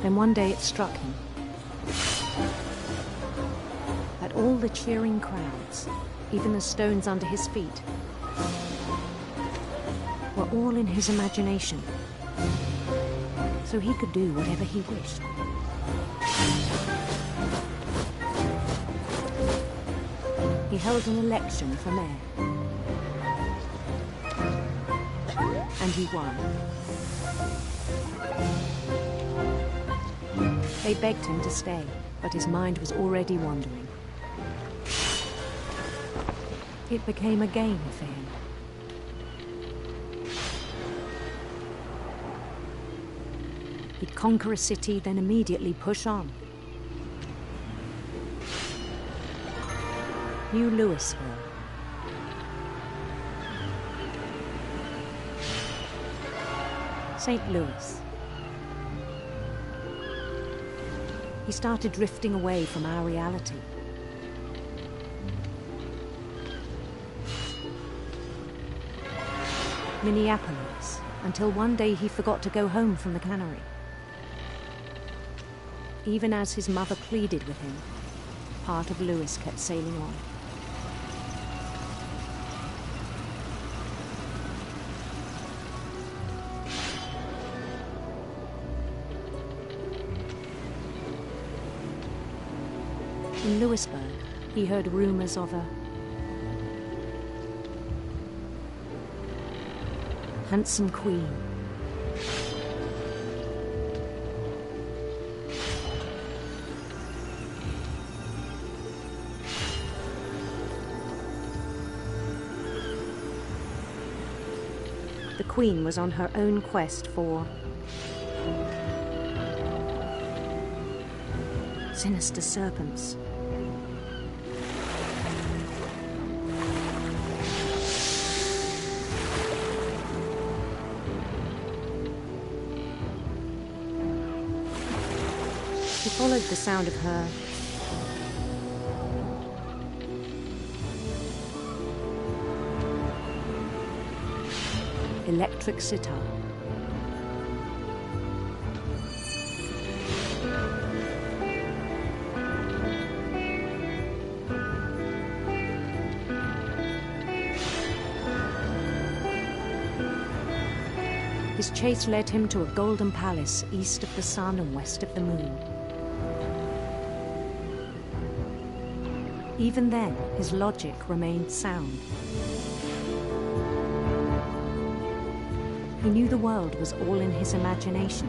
Then one day it struck him that all the cheering crowds, even the stones under his feet, were all in his imagination, so he could do whatever he wished. He held an election for mayor, and he won. They begged him to stay, but his mind was already wandering. It became a game for him. He'd conquer a city, then immediately push on. New Louisville. St. Louis. He started drifting away from our reality. Minneapolis, until one day he forgot to go home from the cannery. Even as his mother pleaded with him, part of Louis kept sailing on. In Louisburg, he heard rumors of a handsome queen. The queen was on her own quest for sinister serpents. He followed the sound of her electric sitar. His chase led him to a golden palace east of the sun and west of the moon. Even then, his logic remained sound. He knew the world was all in his imagination.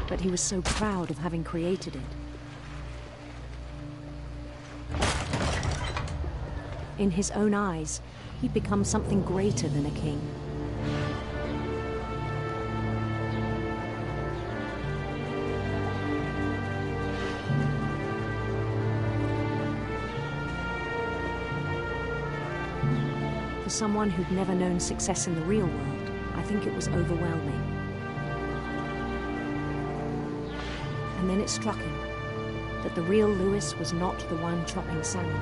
But he was so proud of having created it. In his own eyes, he'd become something greater than a king. For someone who'd never known success in the real world, I think it was overwhelming. And then it struck him that the real Louis was not the one chopping salmon,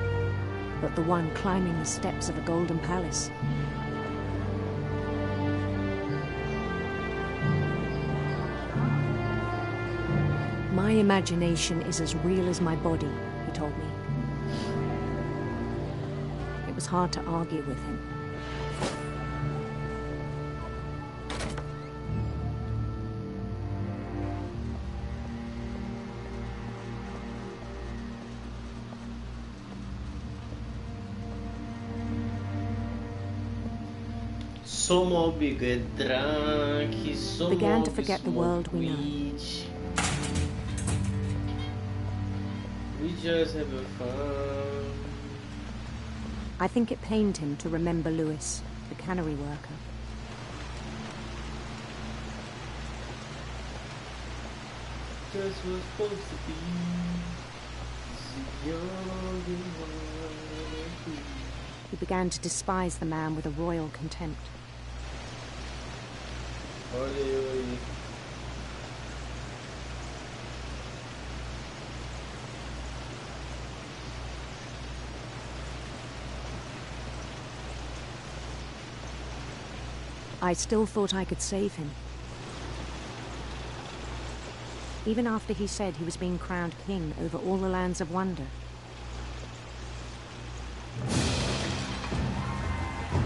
but the one climbing the steps of a golden palace. My imagination is as real as my body, he told me. It was hard to argue with him. Began to forget the world we know. We just having fun. I think it pained him to remember Louis, the cannery worker. Just was supposed to be the young and wild. He began to despise the man with a royal contempt. I still thought I could save him. Even after he said he was being crowned king over all the lands of wonder.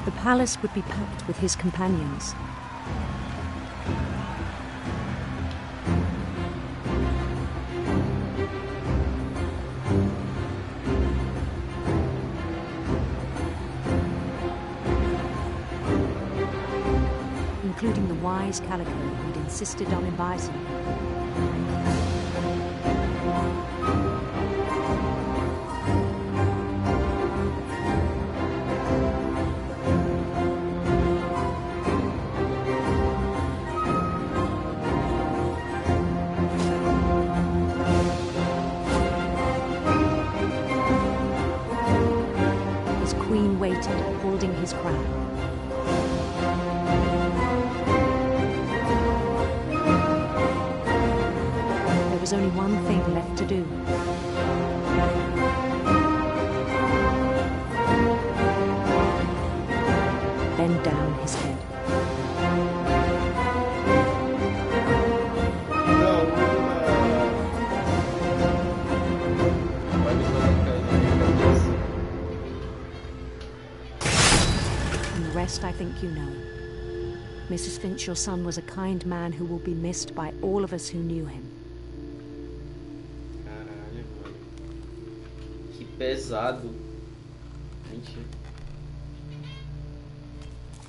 The palace would be packed with his companions. Including the wise Calico who'd insisted on advising him. His queen waited, holding his crown. There was only one thing left to do. Bend down his head. And the rest I think you know. Mrs. Finch, your son was a kind man who will be missed by all of us who knew him. Caralho, mano. Que pesado. Mentira.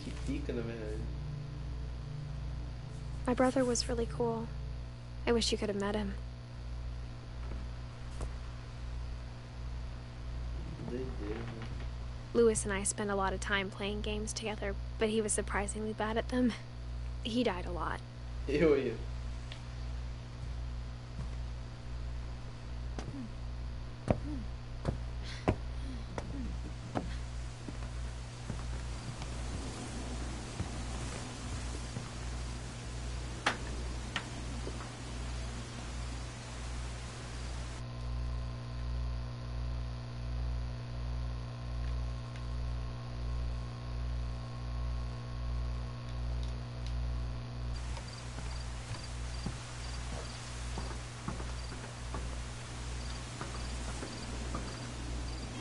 Que pica, na verdade. My brother was really cool. I wish you could have met him. Doideira, mano. Lewis and I spent a lot of time playing games together, but he was surprisingly bad at them. He died a lot. Eu.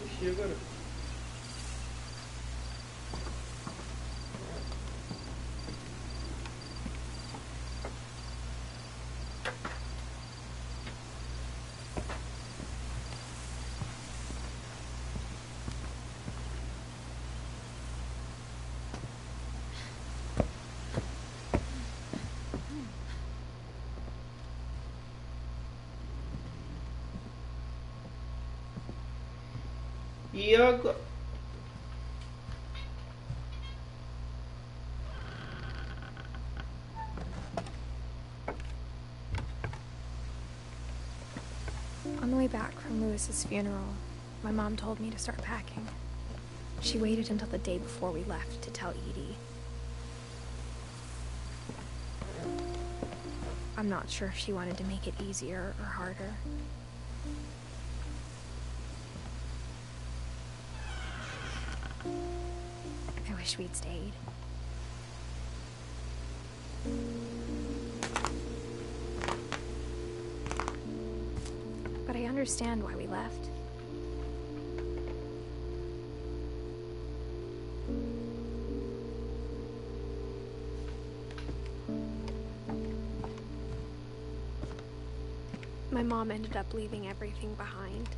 Ixi, agora. E agora? On the way back from Lewis's funeral, my mom told me to start packing. She waited until the day before we left to tell Edie. I'm not sure if she wanted to make it easier or harder. I wish we'd stayed. But I understand why we left. My mom ended up leaving everything behind.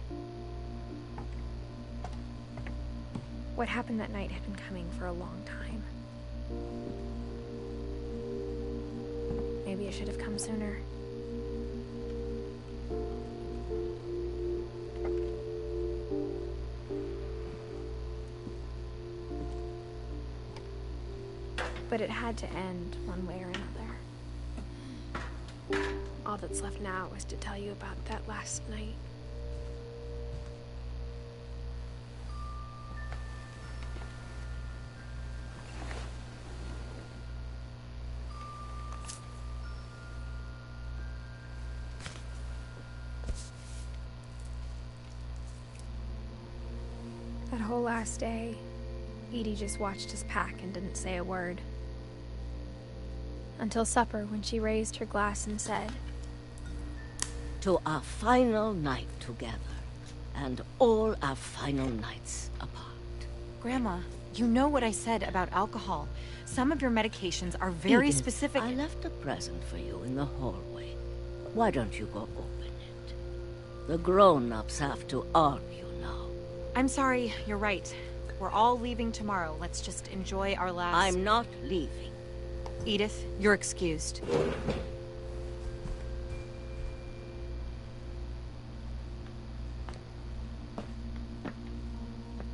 What happened that night had been coming for a long time. Maybe it should have come sooner. But it had to end one way or another. All that's left now is to tell you about that last night. That whole last day, Edie just watched us pack and didn't say a word. until supper when she raised her glass and said, "To our final night together, and all our final nights apart." Grandma, you know what I said about alcohol. Some of your medications are very Edith, specific. I left a present for you in the hallway. Why don't you go open it? The grown-ups have to argue now. I'm sorry, you're right. We're all leaving tomorrow. Let's just enjoy our last... I'm not leaving. Edith, you're excused.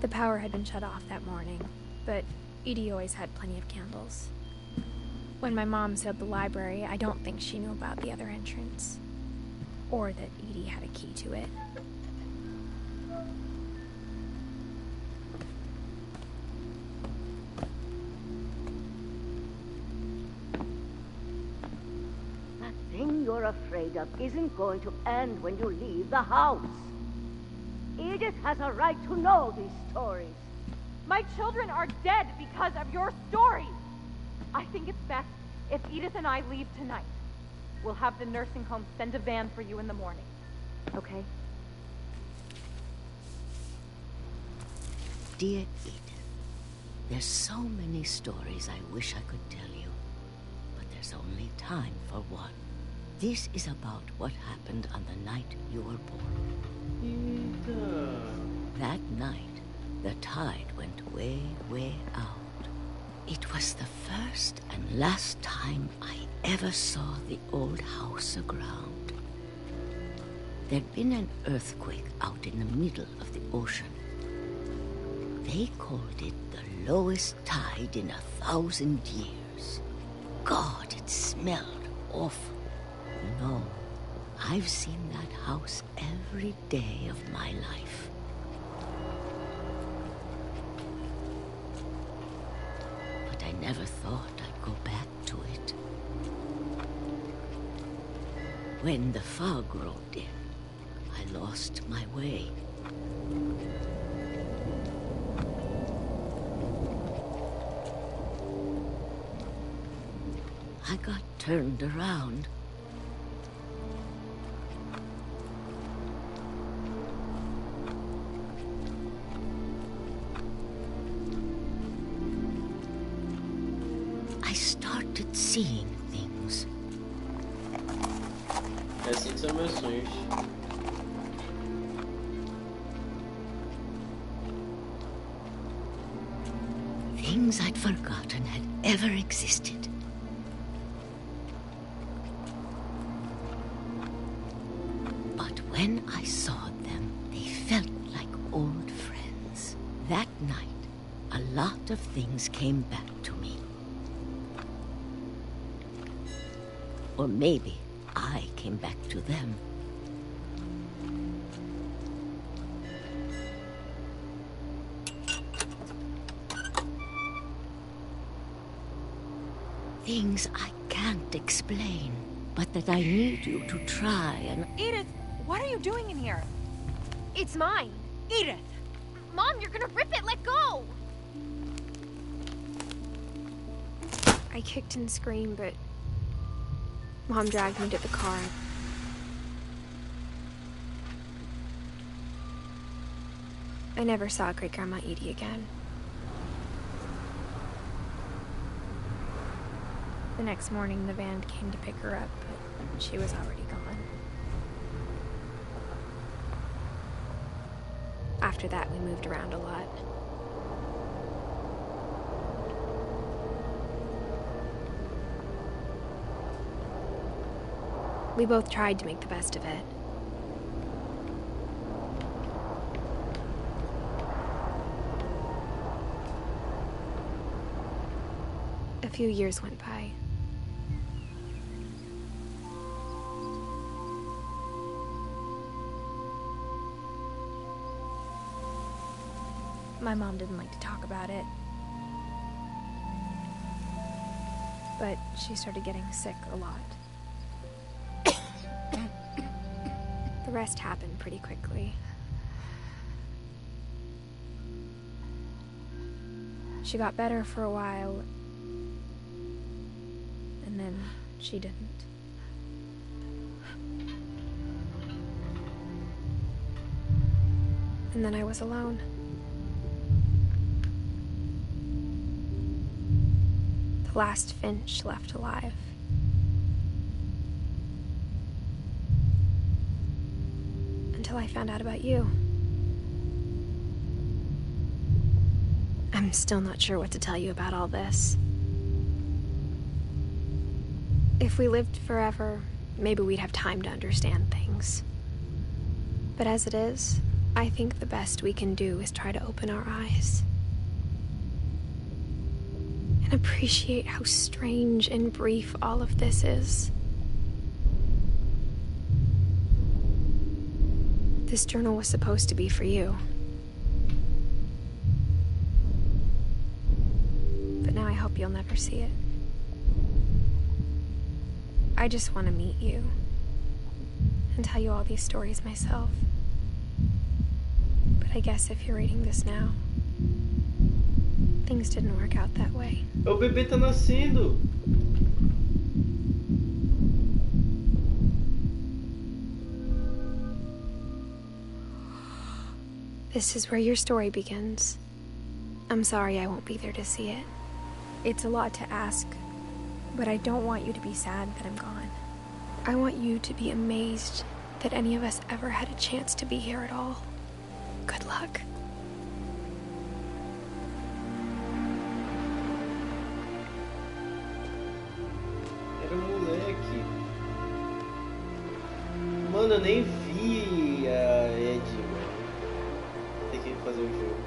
The power had been shut off that morning, but Edie always had plenty of candles. When my mom sealed the library, I don't think she knew about the other entrance, or that Edie had a key to it. That thing you're afraid of isn't going to end when you leave the house. Edith has a right to know these stories. My children are dead because of your stories. I think it's best if Edith and I leave tonight. We'll have the nursing home send a van for you in the morning. Okay? Dear Edith, there's so many stories I wish I could tell you, but there's only time for one. This is about what happened on the night you were born. That night, the tide went way, way out. It was the first and last time I ever saw the old house aground. There'd been an earthquake out in the middle of the ocean. They called it the lowest tide in 1,000 years. God, it smelled awful. No, I've seen that house every day of my life. But I never thought I'd go back to it. When the fog rolled in, I lost my way. I got turned around. I started seeing things. Assim são meus sonhos. Things I'd forgotten had ever existed. But when I saw them, they felt like old friends. That night, a lot of things came back to me. Or maybe I came back to them. Things I can't explain, but that I need you to try and... Edith, what are you doing in here? It's mine. Edith! Mom, you're gonna rip it! Let go! I kicked and screamed, but Mom dragged me to the car. I never saw Great-Grandma Edie again. The next morning, the van came to pick her up, but she was already gone. After that, we moved around a lot. We both tried to make the best of it. A few years went by. My mom didn't like to talk about it. But she started getting sick a lot. The rest happened pretty quickly. She got better for a while, and and she didn't. And then I was alone. The last Finch left alive. Until I found out about you. I'm still not sure what to tell you about all this. If we lived forever, maybe we'd have time to understand things. But as it is, I think the best we can do is try to open our eyes. And appreciate how strange and brief all of this is. This journal was supposed to be for you. But now I hope you'll never see it. I just want to meet you and tell you all these stories myself. But I guess if you're reading this now, things didn't work out that way. O bebê tá nascendo. This is where your story begins. I'm sorry I won't be there to see it. It's a lot to ask, but I don't want you to be sad that I'm gone. I want you to be amazed that any of us ever had a chance to be here at all. Good luck. Era moleque. Mano, eu nem vi a Ed, mano. Tem que fazer o jogo.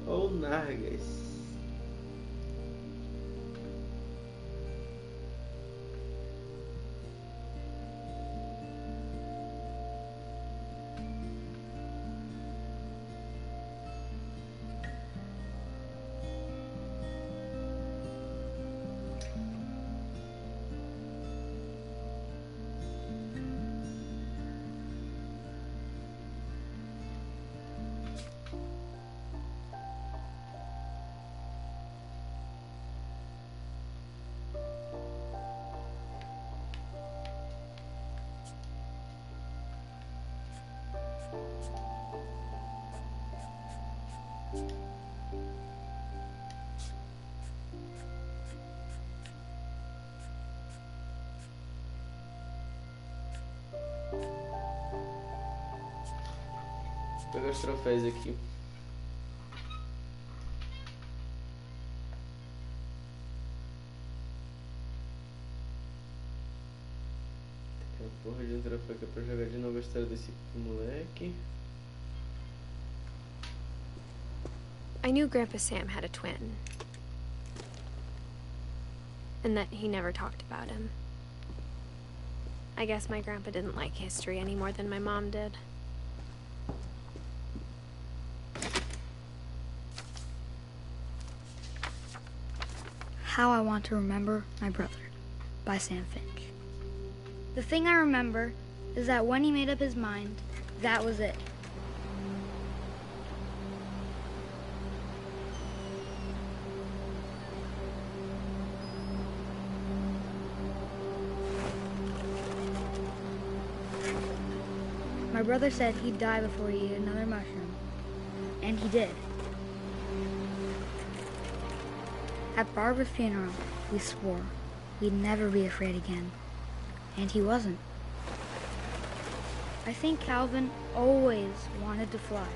Ou Nargas. Vou pegar os troféus aqui. Tem uma porra de um troféu que é pra jogar de novo a história desse moleque. I knew Grandpa Sam had a twin. And that he never talked about him. I guess my grandpa didn't like history any more than my mom did. How I Want to Remember My Brother by Sam Finch. The thing I remember is that when he made up his mind, that was it. brother said he'd die before he ate another mushroom. And he did. At Barbara's funeral, we swore we'd never be afraid again. And he wasn't. I think Calvin always wanted to fly.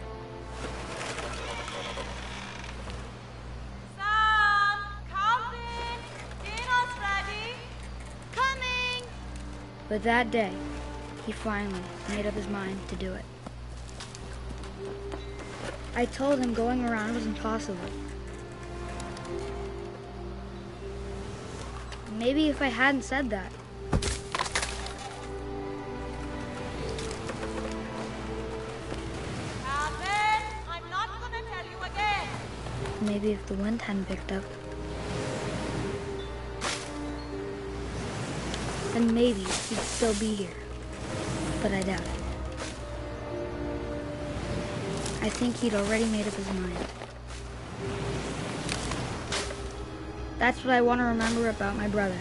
Sam! Calvin! Dinner's ready! Coming! But that day, he finally made up his mind to do it. I told him going around was impossible. Maybe if I hadn't said that, Calvin! I'm not gonna tell you again! maybe if the wind hadn't picked up, then maybe he'd still be here. But I doubt it. I think he'd already made up his mind. That's what I want to remember about my brother.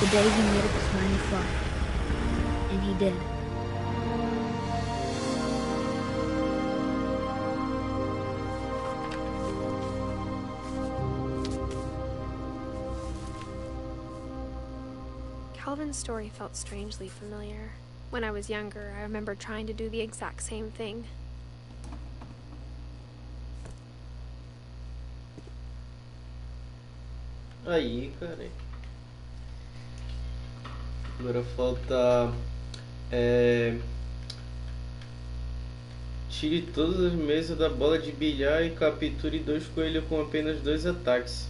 The day he made up his mind to fly. And he did. Calvin's story felt strangely familiar. When I was younger, I remember trying to do the exact same thing. Aí, cara. Agora falta. Tire todas as mesas da bola de bilhar e capture 2 coelhos com apenas 2 ataques.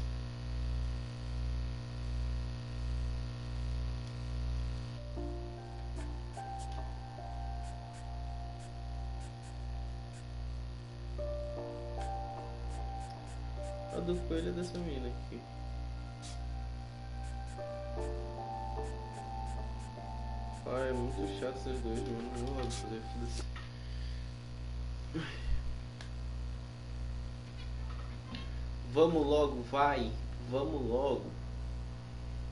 A do coelho é dessa mina aqui. Ah, é muito chato esses dois, mano. Eu não vou fazer foda-se. Vamos logo, vai. Vamos logo.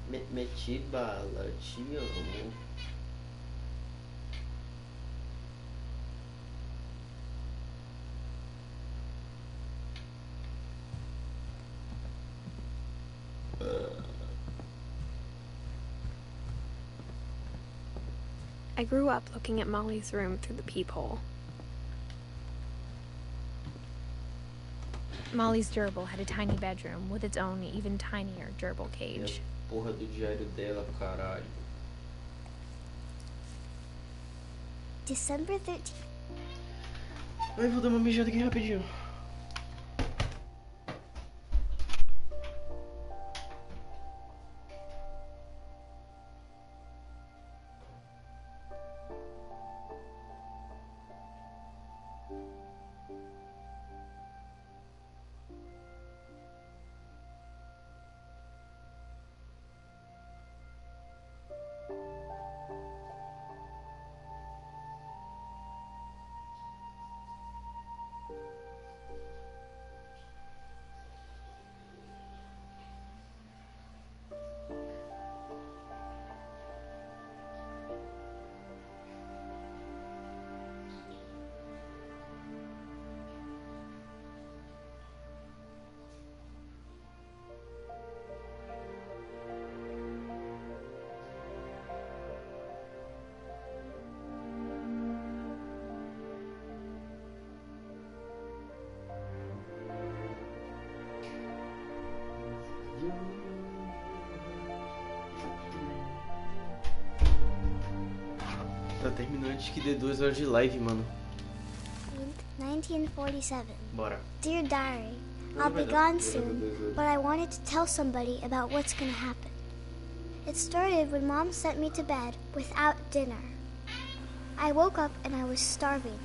Meti bala, te amo. I grew up looking at Molly's room through the peephole. Molly's gerbil had a tiny bedroom with its own even tinier gerbil cage. Porra do diário dela, caralho. December 13th. Ai, vou dar uma mijada aqui rapidinho. Tá terminando antes que dê 2 horas de live, mano. 1947. Bora. Dear Diary, I'll be gone soon, but I wanted to tell somebody about what's gonna happen. It started when Mom sent me to bed without dinner. I woke up and I was starving,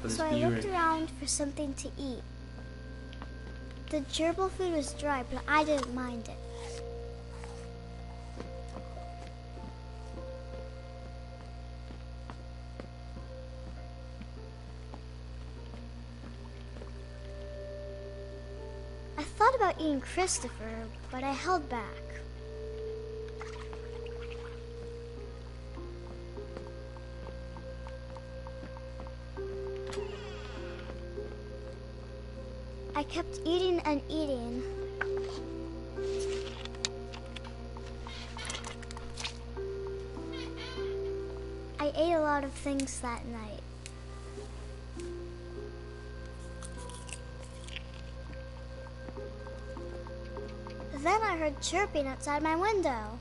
so I looked around for something to eat. The gerbil food was dry, but I didn't mind it. I thought thought about eating Christopher, but I held back. I kept eating and eating. I ate a lot of things that night. Then I heard chirping outside my window.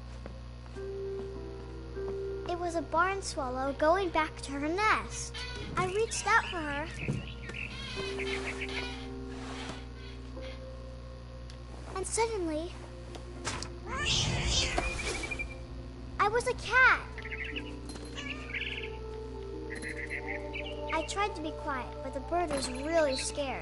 It was a barn swallow going back to her nest. I reached out for her. And suddenly, I was a cat. I tried to be quiet, but the bird was really scared.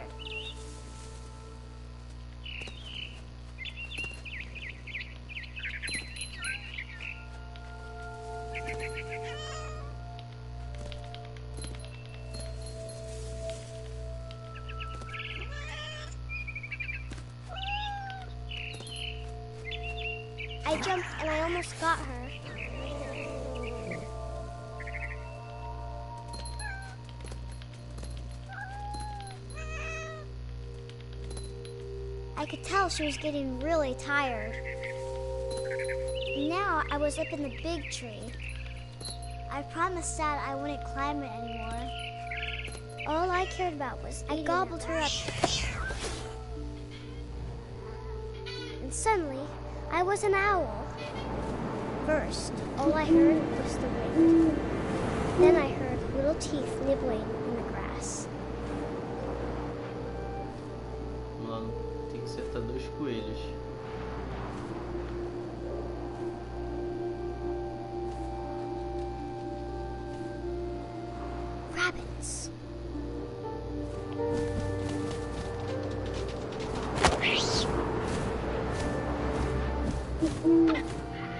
I jumped and I almost got her. I could tell she was getting really tired. Now I was up in the big tree. I promised Dad I wouldn't climb it anymore. All I cared about was I gobbled her up. And suddenly, I was an owl. First, all I heard was the wind. Then I heard little teeth nibbling in the grass. Mano, tem que acertar 2 coelhos. Rabbits.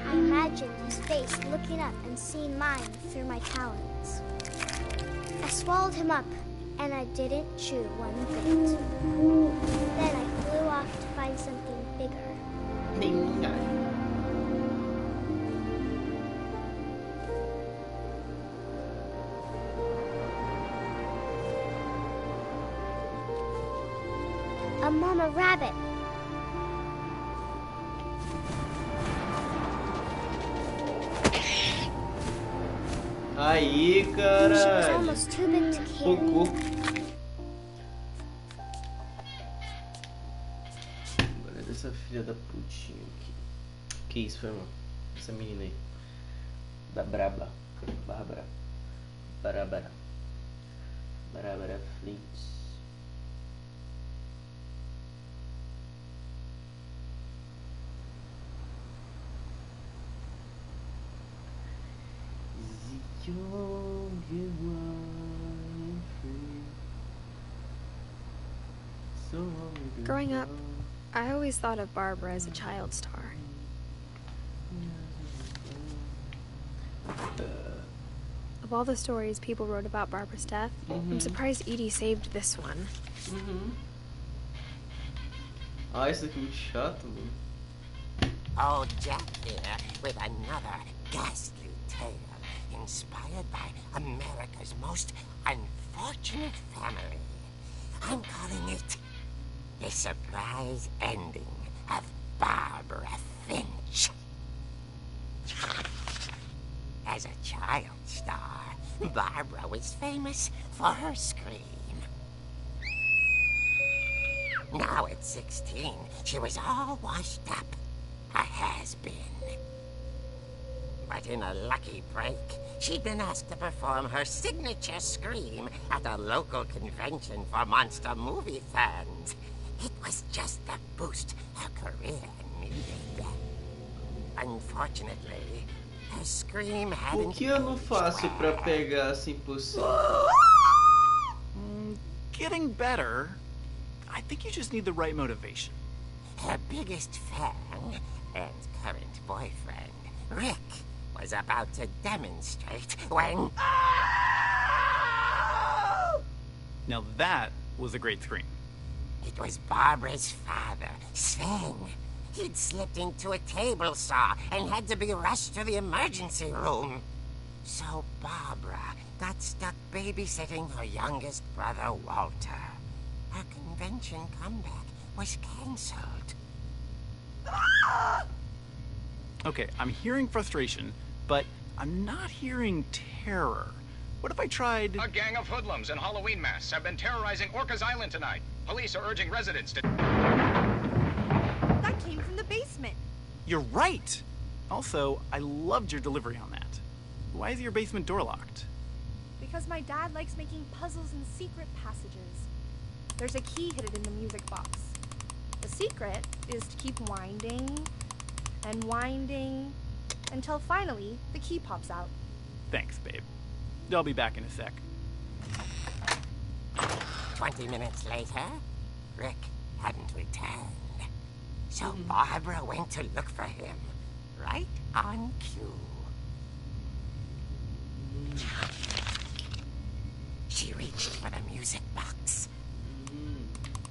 I imagined his face looking up and seeing mine through my talons. I swallowed him up, and I didn't chew one bit. Then I flew off to find something bigger. A mama rabbit. Aí, She was caralho. almost too big to carry. Cocô. Agora é dessa filha da putinha aqui. Que isso, foi, irmão? Essa menina aí. Da Braba. Bárbara. Bárbara. Bárbara Flint. Growing up, I always thought of Barbara as a child star. Of all the stories people wrote about Barbara's death, I'm surprised Edie saved this one. Ah, esse aqui é muito chato, mano. Oh, Jack here with another ghastly tale inspired by America's most unfortunate family. I'm calling it The Surprise Ending of Barbara Finch. As a child star, Barbara was famous for her scream. Now at 16, she was all washed up, a has-been. But in a lucky break, she'd been asked to perform her signature scream at a local convention for monster movie fans. It was just the boost her career needed. Unfortunately, her scream hadn't... O que eu não faço pra pegar 100%? Getting better. I think you just need the right motivation. Her biggest fan and current boyfriend, Rick, was about to demonstrate when... Now that was a great scream. It was Barbara's father, Sven. He'd slipped into a table saw and had to be rushed to the emergency room. So Barbara got stuck babysitting her youngest brother, Walter. Her convention comeback was cancelled. Okay, I'm hearing frustration, but I'm not hearing terror. What if I tried... A gang of hoodlums in Halloween masks have been terrorizing Orcas Island tonight. Police are urging residents to... That came from the basement. You're right! Also, I loved your delivery on that. Why is your basement door locked? Because my dad likes making puzzles and secret passages. There's a key hidden in the music box. The secret is to keep winding and winding until finally the key pops out. Thanks, babe. I'll be back in a sec. 20 minutes later, Rick hadn't returned. So Barbara went to look for him, right on cue. She reached for the music box.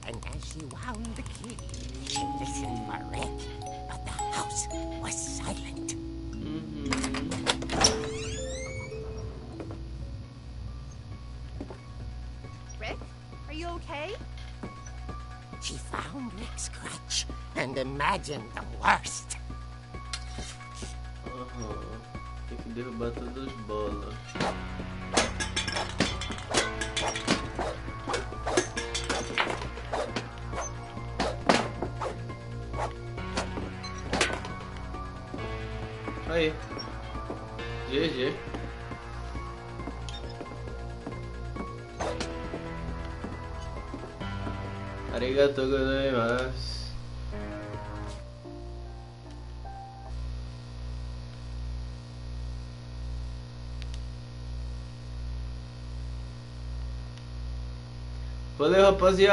And as she wound the key, she listened for Rick, but the house was silent. Rick, are you okay? She found Rick's crutch and imagined the worst. Tem que derrubar todas as bolas. Aí. GG. Arigatou gozaimasu. Valeu, rapaziada.